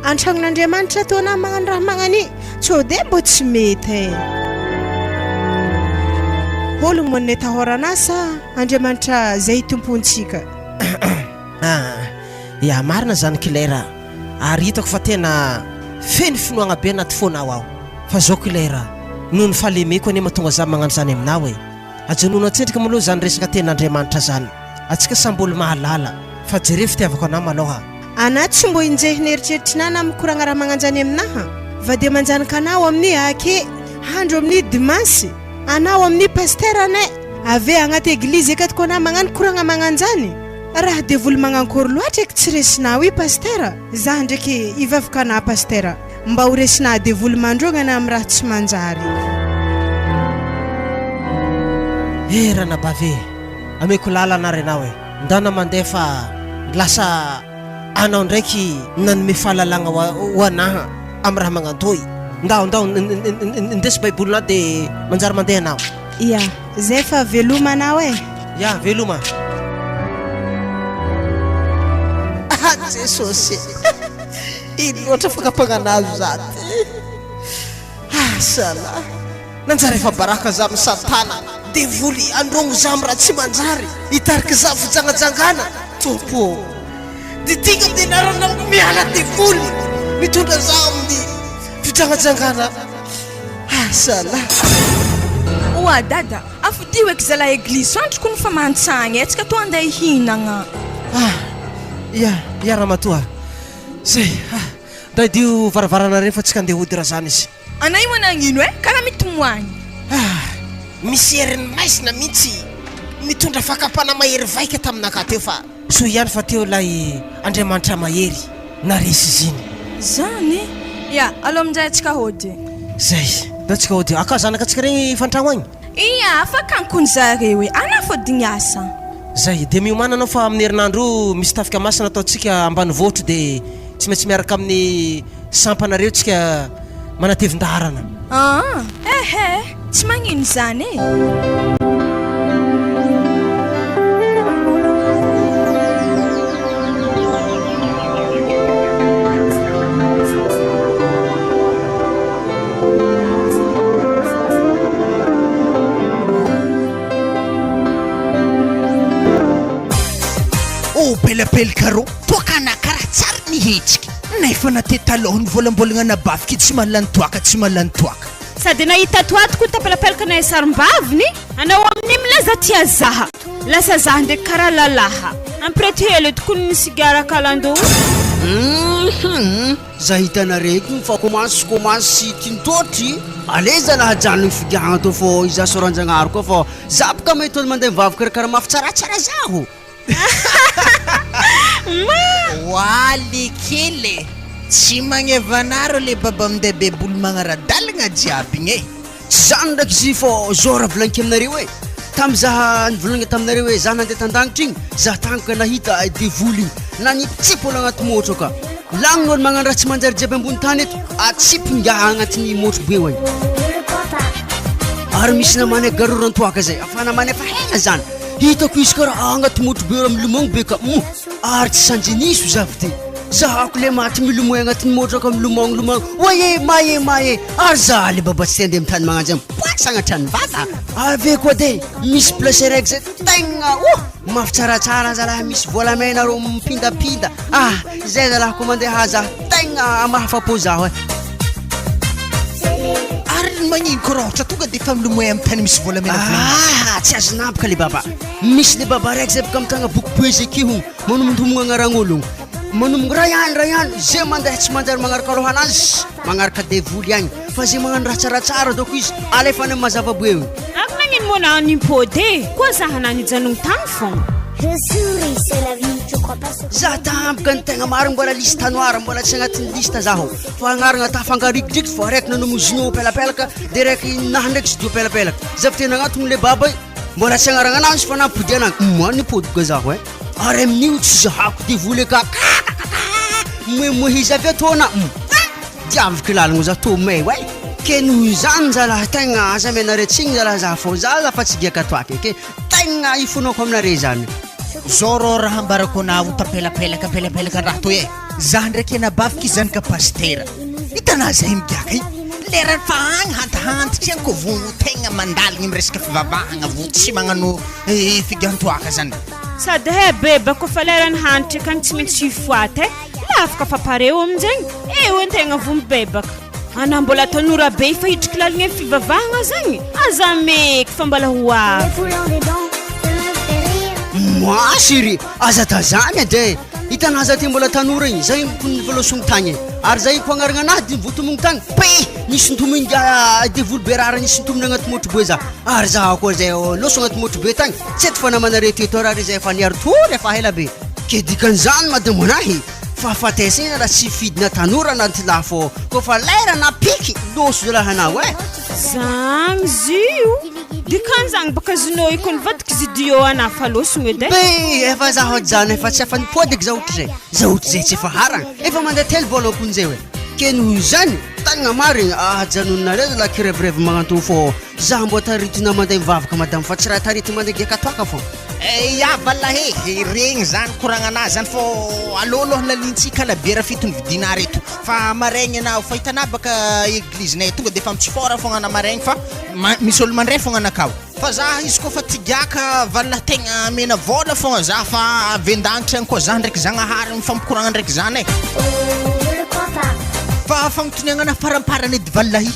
antragnon'Andriamanitra ataonao magnano raha magnani tsô de mbo tsy mety ologno monne tahorana sa Andriamanitra zay tompontsika ya marina zany Claire ary hitako fa tena feno finoagna be anaty fonao aho fa zao Claire noho ny fahalemeko ane mahatonga za magnano zany aminao ajanona antsendrika maloha zany resaka ten'Andriamanitra zany atsika samboly mahalala fa jere fitiavako anao maloha ana tsy mbo injehiny eritreritrinao na mikoragna raha magnanjany aminaha va dia manjanaka anao amin'ny ake handro amin'ny dimansy anao amin'ny pasteur anay ave agnaty église ekatiko anao magnano koragna magnanjany raha dia voly magnankôry loatra eky tsy resinao i pasteur za ndraiky ivavaka anao pasteur mba ho resinao dia voly mandrongana amin'ny raha tsy manjary ranabavy ameko lalana renao ndana mandeha fa lasa anao ndraiky nanome fahalalagna ho anaha amin'ny raha magnantoy ndao ndesy baibolina dia manjary mandeha anao ya zay fa veloma anao ya veloma jesosy iny loatra fakampagnanazo zany sala nanjary efa baraka za amin'ny satana dia voly androgno za amin'ny raha tsy manjary hitarika za fijangajangana tompo ditinga amin'ny anarana miala dia voly mitondra za amin'ny fijangajangana sala oa dada afidio eky zala église androko ny fa mantsagny atsika to andeha hihinagna ya ramatoa zay da dio varavarana reny fa tsika andeha hody raha zany izy anay mo nagnino karaha mety moagny misy heriny maizina mihitsy mitondra fakapana mahery vaika taminaka teo fa so ihany fa teo lay Andriamanitra mahery na resy izy iny zany ya alo amin'izay atsika hody zay da atsika hody aka zanaka atsika regny fantragno agny iya afaka ankony zareo hoe ana fôdigny asa zay de miomana anao fa amin'ny herinandro misy tafika masina ataotsika ambany voatro de tsy maintsy miaraka amin'ny sampanareo tsika manatevin-daharana ehe tsy magnino zany pelapelaka rô toakana karaha tsara nihetsika nefa natety taloha ny volambolagna nabafiky tsy malany toaka tsy malany toaka sady nahita toatoko tapelapelaka na sarim-baviny anao amin'ny milaza tia zaha lasa zaha ndraiky karaha lalaha ampirety hely tokony ny sigara kalando za hitanareko fa komansy tintotry aleza lahajano figana to fo iza soranjagnaro koa fo za boka mety mandeha mivavy karakara mafy tsaratsara zaho waly kely tsy magnevanaro le baba amin'day beboly magnaradalagna jiaby igny e tsy zany ndraiky izy fô zao raha volaniko aminareo hoe tam'zaha nivolagna taminareo hoe za nandeha tandangitra igny za tangoka nahita devoly igny na nitsipy olo agnaty motro ka lagnony olo magnano raha tsy manjary jiaby ambony tany eto atsipy ngaha agnatin'ny motro be hoay ary misy namane garorantoaka zay afana mane fa hena zany hitako izy karaha agnaty motro be milomagno be ka ary tsy sanjiniso zavy ty zahako le maty milomoy agnatin'ny motro ka milomagno oye maye ary za le baba tsy andeha mitany magnano zay mipoatsy agnatrany vata ave koa de misy place raiky zay tegna mafy tsaratsara zalahy misy volamena ro mipindapinda zay zalahy ko mandeha za tegna mahafapo zaho ary magnino korohatra tonga de fa milomoy amin'ny tany misy volamena tsy azo naboka le baba misy le baba raiky zay boka mitagna boky poézique ho manombonomogna agnaran'ologno manombono raha ihany zay mandeha tsy manjary magnaraka aloha anazy magnaraka devoly agny fa zay magnano raha tsaratsara doko izy alefany amin'ny mazava-boe io ako nagnino mona nimpôdy koa zaha nanijanogno tany fogna za tampoka ny tegna marigny mbola liste noir mbola tsy agnatin'ny liste zaho fa agnaragna tafangarikidriky fa raiky nanao mozino pelapelaka de raiky naha ndraiky zidio pelapelaka zavy tena agnatony le baba mbola tsy agnaragna anazy fa nampody anazy nimpôdiko zaho ary amin'io tsy zahako devoly ka moemoe izy avy atona diaviko lalagna za to may ke noho zany zalahy tegna aza menaretsigny zalahy za fô za fa tsy giaka toaka ke tegna ifonako aminare zany zao rô raha ambarako anao tapelapelaka raha toy za ndraiky nabafiky zany ka pastera hitanà zay migiaka lera fa agny hantahantitry agny ko vo tegna mandalagny miresaka fivavahagna vo tsy magnano figantoaka zany sady beba kofa lerany hanitry akagny tsy maintsy ifoaty afaka fapareo amin'izegny eo antegna vo mibebaka ana mbola tanora be fa hitriky lalagna fivavahagna zagny aza meky fa mbala hoavy moi chéri aza tazany de hitanaza ty mbola tanora igny zay nivolosogno tagny ary zay ko agnaragna anazy de votomogno tagny pe nisintominga devoly be rara nisintominy agnaty motro be za ary za koa zay loso agnaty motro be tagny tsy eto fa namanare teto rary zay fa niary tory efa hela be ke dikan'izany madamo anahy fa fatesena raha tsy fidina tanora anaty lafo kofa lera napiky loso zalahy anao zagny zio dikany zagny baka zinao iko nivadiky zidio ana fa losogno edy be efa zaho jany efa tsy afa nipodiky za ohatra zay tsy efa haragna efa mandeha telo vôla akon'izay ke noho zany tagna marigny janonareo zalahy kirevirevy magnanto fô za mbo taritina mandeha mivavaka madamo fa tsy raha tarity mandeha giaka toaka fô ya valahe regny zany koragnana zany fô aloha lalintsika labiera fitony vidina reto fa maraigny anao fa hitanà baka eglizenay tonga de fa mitsifôra fogna ana maraigny fa misy olo mandray fogna anakao fa za izy koa fa tigiaka vala tegna mena vôla fogna za fa vendanitra agny koa za ndraiky zagnahary mifampikoragna ndraiky zany fa fagnotoniagnana faramparany edy valahy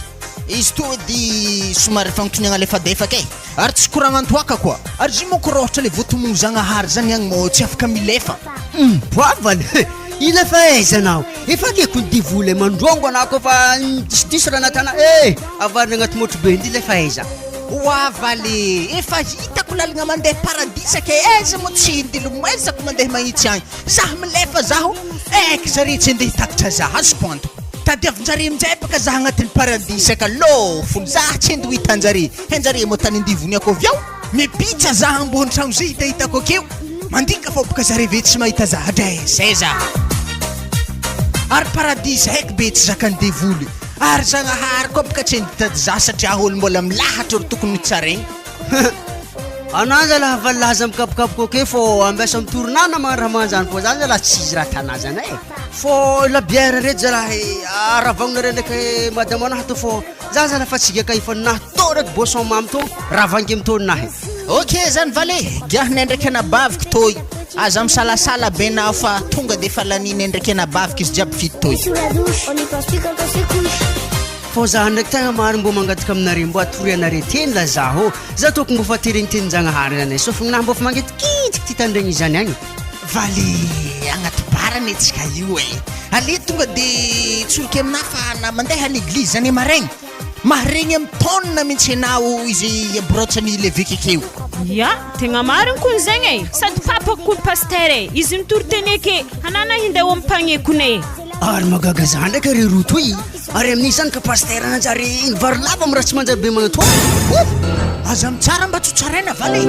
izy to edy somary fagnotoniagna lefadefaka ary tsy koragnan-toaka koa ary zy moko rohatra le votomogno zagnahary zany agny mo tsy afaka milefa poavany ilefa aiza anao efa keko devoly mandrongo anao koa fa disodisy raha natana avarina agnaty motro be ndi lefa aiza Oa valy, efa hitako lalagna mandeha paradisa ke aiza mo tsy indilomezako mandeha magnitsy agny. Zaho milefa zaho, eky zare tsy andeha hitatitra zaho, azoko anto. Tadiavin-jare amin'izay baka zaho agnatin'ny paradisa ka lofony, zaho tsy endo hitan-jare. Hen-jare mo tany andivony ako avy ao, mipitsa zaho ambony trano zay hitahitako akeo. Mandika fô baka zare ve tsy mahita zaho, adresay zaho. Ary paradisa heky be tsy zakany devoly. Ary zagnahary koa baka tsy hitady zaho satria olo mbola milahatra ro tokony tsaraigny. Anaza laha valaza mikapokapoka ke fô ambesa mitoronana man raha manjany fô zany zala tsisy raha tanazana e. Fô la bière reto zalahy aravagnona ndraiky madame anahy to fô za zala fa tsika kaifaninahy to reto boisson mamy to ravangy amitonahy. Ok zany vale, giahina ndraiky anabaviko toy. Aza misalasala be na fa tonga de fa laniny ndraiky anabaviko izy jiaby fito toy. Fô za ndraiky tegna maro mbo mangataka aminare mbo atory anare teny la zaho. Za toko mbo fa terigny teny Jagnahary zany. Sauf gnahy mbo fa mangetikitsiky ty tandregny zany agny. Valy agnaty barany antsika io e. Ale tonga de tsoroky aminahy fa na mandeha l'église zany maregny. Maharegny amin'ny taonina mihitsy anao izy brotsany levika akeo. Ya, tegna mariny koa zegny e. Sady papako koa pasteur e. Izy mitory teny ake hanana hindeha ompagneko ne. Ary magaga zany ndraiky re roa toy. Ary amin'igny zany ka pasteur anjary igny vary lava amin'ny raha tsy manjary be magnatô. Aza mitsara mba tsotsaraina valy.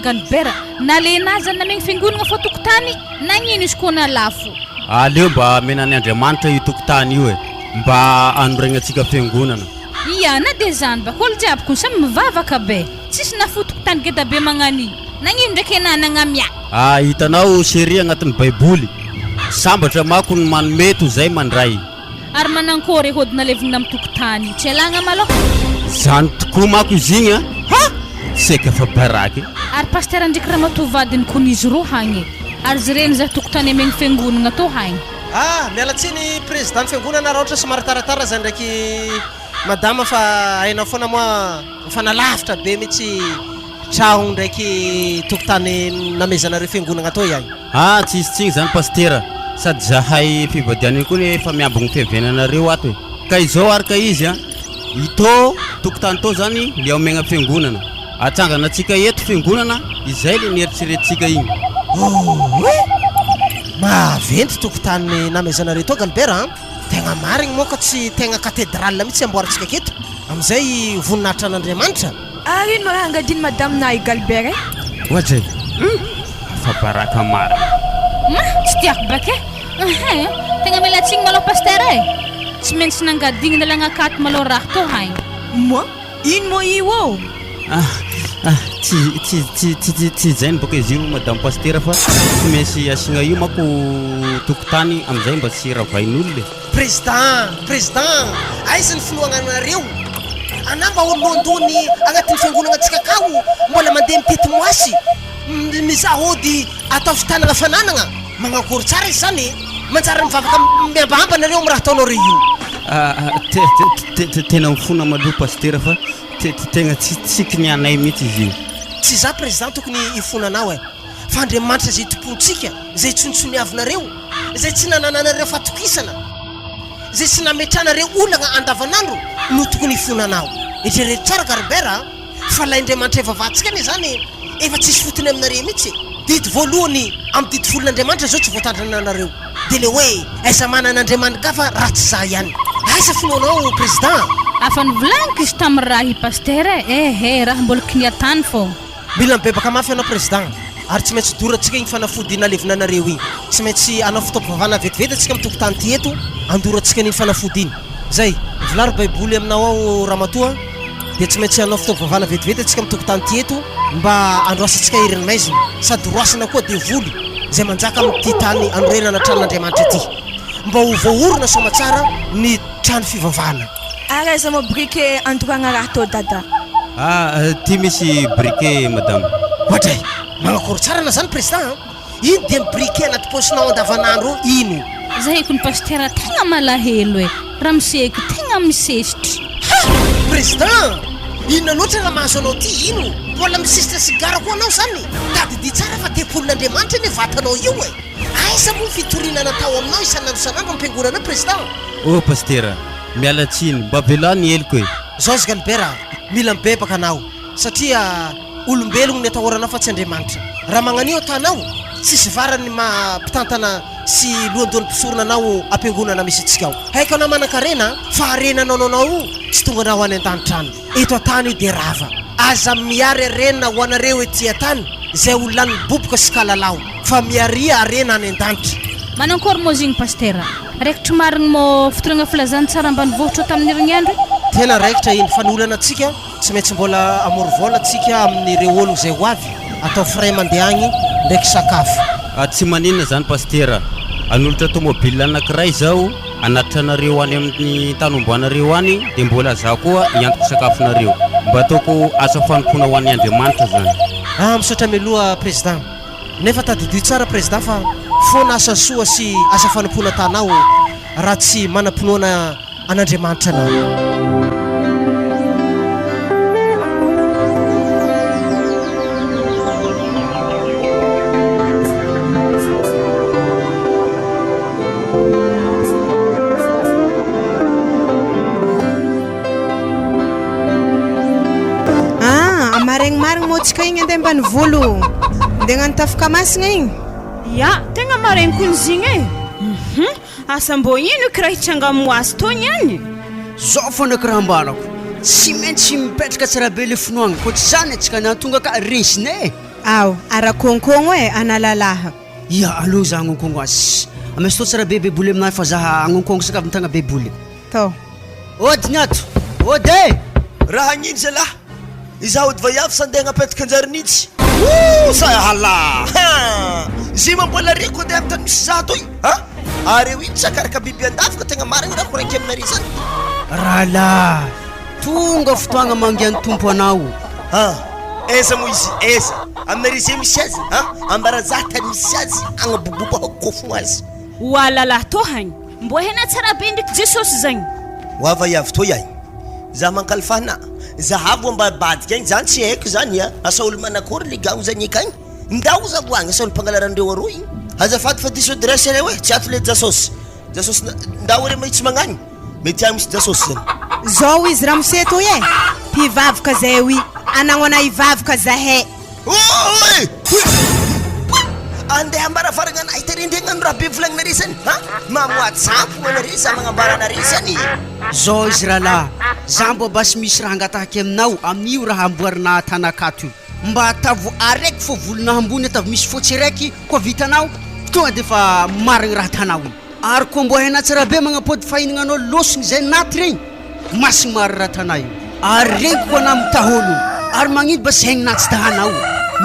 Galbera nalenaza namegny fiangonana fô tokotany nagnino izy koa na lafo. Aleo mba menany Andriamanitra io tokotany io e mba anoregna antsika fiangonana. Ia na de zany baka olo jiaby koa samy mivavaka be tsisy na fo tokotany geda be magnani nagnino ndraiky ananagna mia. Hitanao série agnatin'ny baiboly sambatra mako ny manometo zay mandray. Ary manankory hodina levina amin'ny tokotany tsy alagna malo. Zany tokoa mako izy igny ha seka fa baraky. Ary pasteur ndraiky raha matovadiny koa nizy roa hagny. Ary zireny za tokotany amegny fiangonana to hagny. Miala tsiny président fiangonana raha ohatra somary taratara zany ndraiky madama fa hainao foana moa mifanalavitra be mihitsy tragno ndraiky tokotany namezanareo fiangonana to ihany. Tsisy tsigny zany pasteur sady zahay fivadiana koa ny efa miambogny fiaviananareo ato e. Ka izao araka izy ito tokotany to zany le omegna fiangonana. Atsangana atsika eto fiangonana izay le nieritreretintsika igny. Maventy tokotany namezanareo to Galbert tegna marigny moka tsy tegna cathédrale mihitsy amboarantsika keto amizay voninahitra an'Andriamanitra. Ary ino raha angadiny madame nahy Galbert e? Ohatray fa baraka mara. Tsy tiako baka e. Tegna milatsigny malo pasteur e. Tsy maintsy nangadiny nalagna akato malo raha to haigny. Moi? Ino mo io? Tsy zany boka izy io madame pasteur fa tsy maintsy asigna io mako tokotany amizay mba tsy ravain'olona. Président aiza ny finoagnanareo anamba oloandony agnatin'ny fiangonana antsika kao mbola mandeha mitety moasy mizaha ody atao fitanana fananana magnakory tsara izy zany manjary mivavaka miambamba nareo amin'ny raha ataonao re io. Tena mifona maloha pasteur fa tegna tsiky ny anay mihitsy izy io. Tsy za président tokony ifonanao e fa Andriamanitra zay tompontsika zay tsontsoniavinareo zay tsy nanananareo fatokisana zay tsy nametranareo olana andavanandro no tokony ifonanao. Eritrereto tsara Galbert fa lay Andriamanitra efa vatsika ane zany efa tsisy fotony aminareo mihitsy. Dito voalohany amin'ny dito folon'Andriamanitra zao tsy voatandrananareo de le hoe aiza manan'Andriamanitra ka fa ratsy za ihany. Aiza finoanao président? Afa nivolaniko izy tamin'ny raha i pasteur raha mbola kiniatany fô. Mila mibebaka mafy anao président ary tsy maintsy doratsika igny fanafody nalevinanareo igny. Tsy maintsy anao fitaovavana vetivety atsika amin'ny tokotany ty eto andoratsika n'iny fanafody iny. Zay volary baiboly aminao ao ramatoa de tsy maintsy anao fitaovavana vetivety atsika amin'ny tokotany ty eto mba androasantsika heriny maizina sady roasana koa devoly zay manjaka amin'ity tany anorenana tranon'Andriamanitra ty mba ho voaorona soma tsara ny trano fivavahana. Ary aiza mo briquet andoragna raha to dada? Ty misy briquet madame. Ohatray magnakory tsara na zany président ino dia mibriquet anaty posinao andavanandro ino zaheko ny pastera tegna malahelo e raha misehiko tegna misesitry président inona loatra raha mahazo anao ty ino mbola misisitra sigara koa anao zany tadidia tsara fa tepolin'andriamanitra ny vatanao io e aiza moa fitorinana tao aminao isanandro ampiangonana président pastera miala tsiny mba velany heliko e Georges Galbert mila mibebaka anao satria olombelogno ny atahoranao fa tsy andriamanitra raha magnanio atanao tsisy varany mampitantana sy lohandony mpisorona anao ampiangonana misy antsika ao haiko anao manan-karena fa arenanao anao tsy tonga anao any an-danitra any eto atany io dia rava aza miary arena ho anareo ety atany zay olona ny boboka sy kalalao fa miaria arena any an-danitra manankory moa zigny pastera raikitry marigny mo fitoragna filazany tsara ambanivohitra tamin'ny herignandro tena raikitra iny fa ny olana atsika tsy maintsy mbola amory vola atsika amin'ireo ologno zay ho avy atao fray mandeha agny ndraiky sakafo tsy maninona zany pastera anolotra tomobile anankiray zao anatitra anareo any amin'ny tany omboanareo any dia mbola za koa iantoko sakafonareo mba ataoko asa fanompona ho an'ny andriamanitra zany misaotra mialoha président nefa tadidio tsara président fa fona asa soa sy asa fanompona tanao raha tsy manam-pinoana an'andriamanitra anao marigny motsika igny andeha mbany volo andeha hagnano tafika masina igny ya tegna maregny koa nizigny e asa mbô ino kiraha hitranga azy tony any zao fana kiraha ambanako tsy maintsy mipetraka tsara be le finoagna ko tsy zany atsika natonga ka resine aw ara-konkogno e analalaha ya allo za agnonkogno azy amesy to tsara be beboly aminahy fa zaha agnonkogno sakavy mitagna beboly to ody ato ody raha agnino zalahy izaho ody vaiavy sandeha agnapetraka anjary nitsy sahala zima mbola reko andeha amin'ny tany misy za toy areo iny sakaraka biby andafika tegna marigny raha koraiky aminary zany rahala tonga fotoagna mangian'ny tompo anao eza moa izy eza aminary zay misy azy ambara za tany misy azy agnabobobo hakofogno azy oalala to hagny mbô hena tsara be ndraiky jesosy zagny hoava iavy to ihany za mankalifana zahavy ambadika agny zany tsy haiko zany asa olo manakory ligagno zany ekagny ndao za voagny asa olo mpangalarandreo aroa igny azafady fa diso adresse reo e tsy ato le jasosy ndao re mahitsy magnany mety agny misy jasosy zany zao izy raha miseto e mpivavaka zay oy anagnona ivavaka zahay andeha ambaravaragna anahy tarendregnano raha be volagninare zany mamoatsampo anare za magnambara anare zany zao izy rahalahy za mbo basy misy raha angatahaky aminao amin'io raha amboarina tanakato io mba atavo araiky fô volona ambony atavy misy fotsy araiky koa vitanao tonga de fa marigny raha tanao io ary koa mbo haina tsara be magnapody fahinananao losony zay naty regny masigny mary raha tanao io ary regny koa na mitaholo ary magnino ba sy haigny natsy tahanao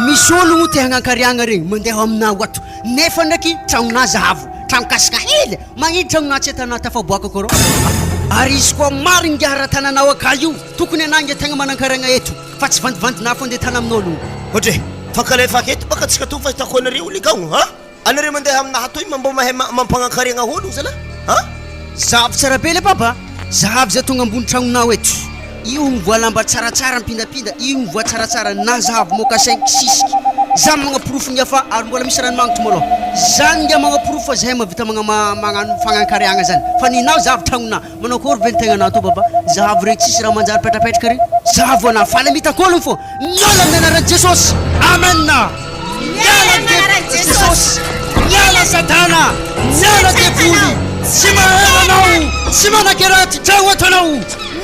misy ologno te hagnakariagna regny mandeha aminao ato nefa ndraiky tragnona zahavo tragno kasika hely magnino tragnona tsy atana tafaboaka korô ary izy koa marigny ngahara tananao aka io tokony anangy tegna manankariagna eto fa tsy vandivandina fo andeha tana amin'olo ohatry fankalefaka eto baka tsika to fa hitako anareo ligagno anareo mandeha aminaha toy mba mahay mampanakariagna olo zala zahavy tsara be le papa zahavy zay tonga ambony tragnonao eto io mivoalamba tsaratsara mpindapinda io mivoa tsaratsara na zahavy moka 5 sisiky za magnaporofo ngia fa ary mbola misy ranomagnitry malôha zany ngia magnaporofo fa zahay mavita magnano fagnankariagna zany fa ninao zahavy tragnona manao kory ventegnanao to baba zahavy regny tsisy raha manjary petrapetraka regny zahavy anao faly mitakôlogno fô miala amin'ny anarany jesosy amena miala amin'ny jesosy miala satana miala devoly tsy mahela anao tsy manakeraty tragno ato anao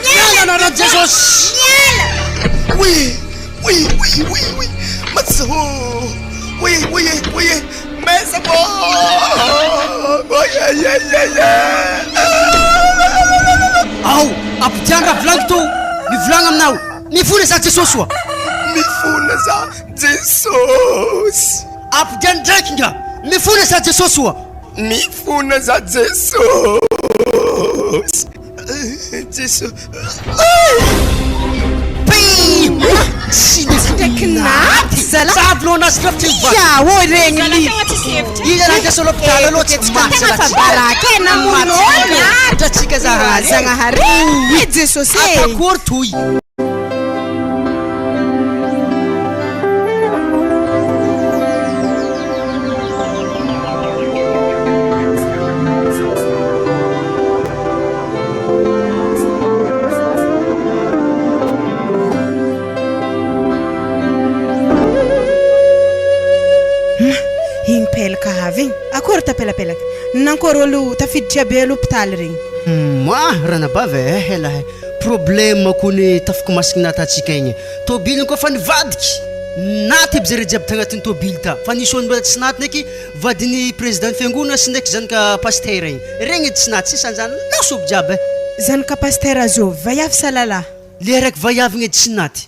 miala anarany jesosy oui matso oui mesa bo ao ampidianra volagny to mivolagna aminao mifona za jesosy oa mifona za jesosy ampidiany ndraiky nga mifona za jesosy oa mifona za jesosy jesosy Sindraky naty zala zavy lo anazy krafitry ya o regny li Iza na solo pitala lo tsy matsy Tegna fa baraka e namonona. Atratsika zahary. Zagnahary Jesosy. Atakory toy. Impelaka avy igny akory tapelapelaka nankory olo tafiditra be l'hôpital regny ranabavy elahy problème kony tafaka masikina tatsika igny tôbily koa fa nivadiky naty aby zare jiaby tagnatin'ny tôbily ta fa nisy olo tsy naty ndraiky vadiny président fiangona sy ndraiky zanaka paster igny regny tsy naty sisan'izany laso aby jiaby zanaka paster azo vaiavy salala le raiky vaiavy igny tsy naty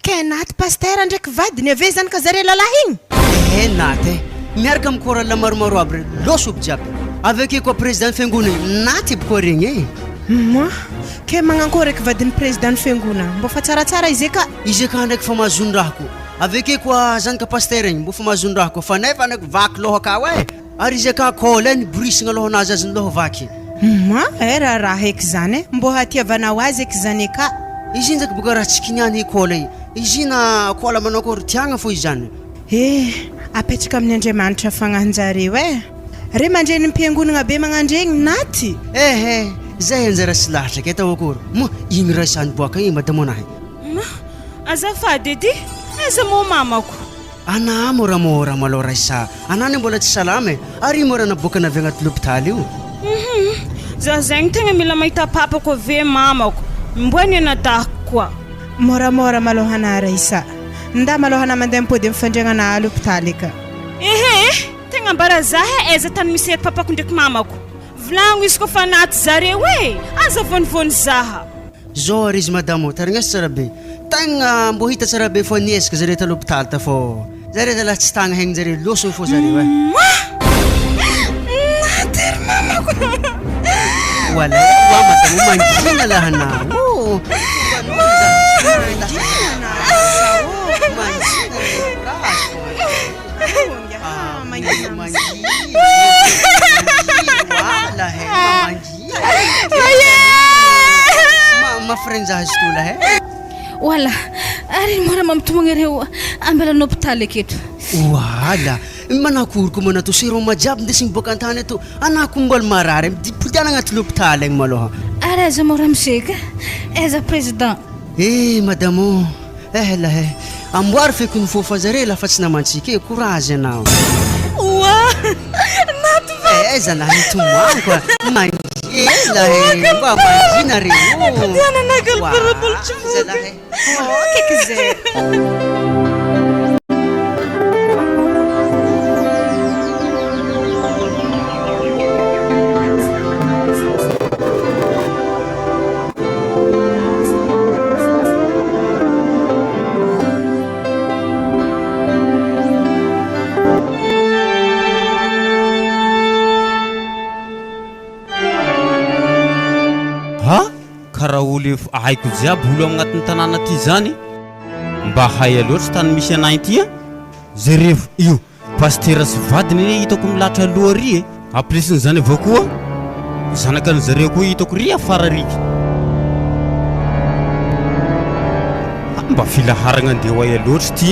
ke naty paster ndraiky vadiny ave zanaka zare lalahy igny naty miaraka amin'ny korala maromaro aby re loso aby jiaby aveke koa président fiangona naty aby koa regny ke magnankory eky vadiny président fiangona mbo fa tsaratsara izy ka ndraiky fa mahazondrahako aveke koa zanaka paster igny mbo fa mahazondrahako fa nefa ndraiky vaky loha ka ary izy ka kôla ny brisina lohanazy azy ny loha vaky raha eky zany mbo hatiavanao azy eky zany ka izy ndraiky boka raha tsy kiniany kôla izy na kôla manakory tiagna fo izy zany apetraka amin'ny andriamanitra fagnahinjareo re mandreny mpiangonana be magnandregny naty zay anjara sy lahatra ke tao akory mo igny raha isany boaka igny madamo anahy azafady edy aiza mo mamako ana moramora malo raha isa anany mbola tsy salama ary mora naboaka navy agnaty l'hôpital io za zegny tegna mila mahita papako ave mamako mboany anadahako koa moramora malohana raisa nda malohana mandeha mipody mifandriagnana l'hôpital ka tegna mbara zahe aiza tany misy ery papako ndraiky mamako volagno izy kofa naty zareo aza vonivony zaha zao ary izy madamo tarignasa tsara be tegna mbo hita tsara be fo niezaka zare ta l'hôpital ta fo zare zala tsy tagna haigny zare loso fo zareo naty ry mamako wala madamo mangina lahanao mafrenzaha izy wala ary mora mamtomagna reo ambela n'hôpital aketo wala manakoriko manato séroma jiaby ndesigny boaka antany ato anako mbola marary dipoliana agnaty l'hôpital agny maloha ary aiza mora miseka aiza président madamo lahe amboary feko ny fofa zare lafa tsy namantsika courage anao aiza lahy tomoanko mba mangina reo karaha olo haiko jiaby olo agnatin'ny tanàna ty zany mba hay aloatra tany misy anay ty zareo io pastera sy vadiny hitako milatra aloha ry amplisiny zany avao koa zanaka ny zareo koa hitako ry afara riky mba filaharagna andeha hay aloatra ty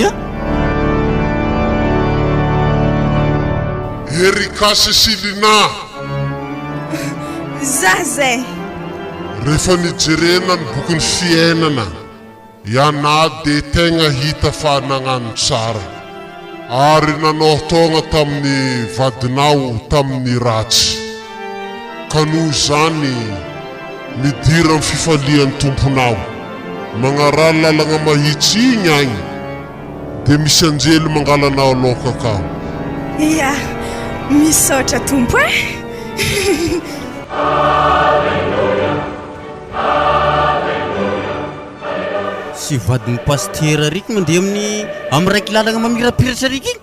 erikasy silina zay rehefa nijerena ny boky ny fiainana iana de tegna hita fa nagnano tsara ary nanao taogna tamin'ny vadinao tamin'ny ratsy ka noho zany midira ny fifalian'ny tomponao magnarala lalagna mahitsy igny agny de misy anjely mangalanao aloka ka misaotra tompo sy vadiny pastera riky mandeha amin'ny raiky lalagna mamirapiratra riky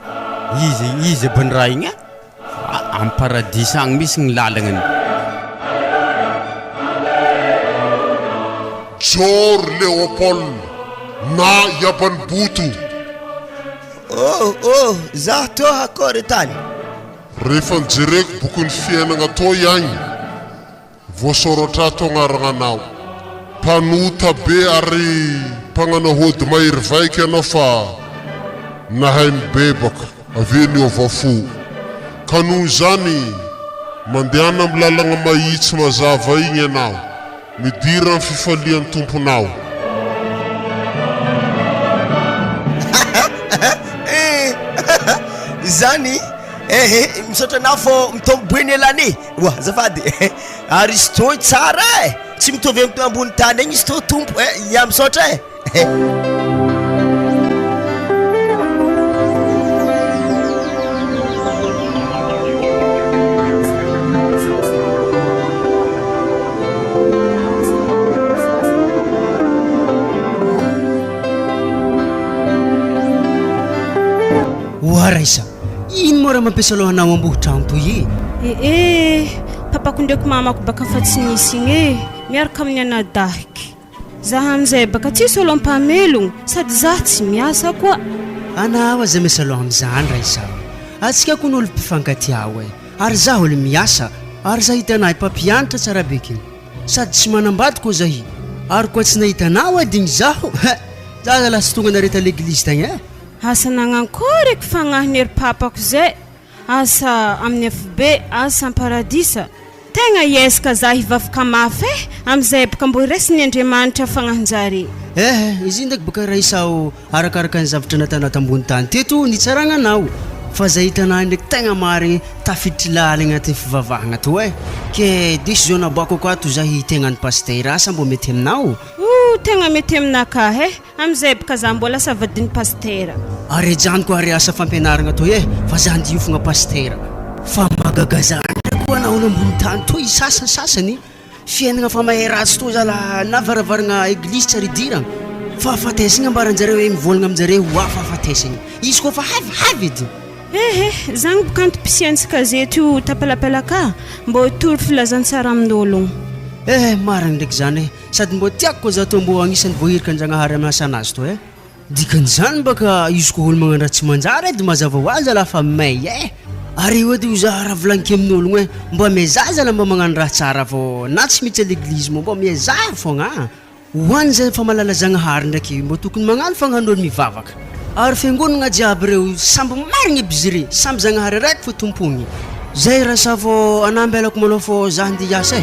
izy abany raha igny amin'ny paradis agny misy ny lalagnany Jor Leopold na Yaban Butu Oh, za to akory tany. Rehefa nijereko bokin'ny fiainana to ihany voasoratra ato agnarana anao mpanota be ary mpagnana hody mahery vaika ianao fa nahay mibebaka avy eny ovafo ka noho izany mandehana amin'ny lalagna mahitsy mazava igny ianao midira amin'ny fifalian'ny tomponao. Zany misaotra anao fô mitomboboeny elany wa zafady ary izy to tsara tsy mitovy amin'ny ambony tany egny izy to tompo ia misaotra Aiza, ino mora mampiasa lohanao ambohitrano toy papako ndraiky mamako baka fa tsy nisy igny miaraka amin'ny anadahiky zaho amizay baka tsisy olo ampamelogno sady zaho tsy miasa koa. Anao aza miasa loha amizany Aiza, atsika koa n'olo mpifankatia ary zaho olo miasa ary zaho hitanay mpampianatra tsara bekiny sady tsy manambady koa zahi ary koa tsy nahitanao adigny zaho zaho lasa tonga nareta l'église tagny asa nagnankory eky fagnahy ery papako zay asa amin'ny FB asa amparadisa tegna iesaka za hivavaka mafy amizay baka mbo resiny Andriamanitra fagnahinjare izy ndraiky baka raisao arakaraka ny zavatra natana tambony tany teto ny tsaragna anao fa zay hitanao ndraiky tegna marigny tafiditry laligny agnatin'ny fivavahagna to ke décision naboako koa to zahy tegnany pasteur asa mbo mety aminao tegna mety aminaka amizay baka za mbola savadiny pasteur ary jany koa ary asa fampianaragna to fa za ndiofagna pasteur fa magagazana koa na olo ambony tany to sasany fiainagna fa mahay ratsy to zala navaravaragna église tsara idiragna fa afatesagna ambaranjareo hoe mivolagna aminjareo hafa afatesagna izy koa fa havy edy zagny boka antopisiantsika zeto io tapalapalaka mbo toro filazantsara amin'olo marigny ndraiky zany sady mbo tiako koa za to mbo agnisan'ny voahirika an-Jagnahary amin'ny asa anazy to dikan'izany baka izy koa olo magnano tsy manjary edy mazava ho azy lafa may ary io edy io za raha volaniky amin'ologno mbo amezazala mba magnano raha tsara fô na tsy mitsy l'église mbo amezary fogna hoany zay fa malala Jagnahary ndraiky mbo tokony magnano fagnan'olo mivavaka ary fiangonagna jiaby reo samby marigny bizire samby Jagnahary raiky fo tompony zay raha sa fô anambelako malô fô za handia hiasa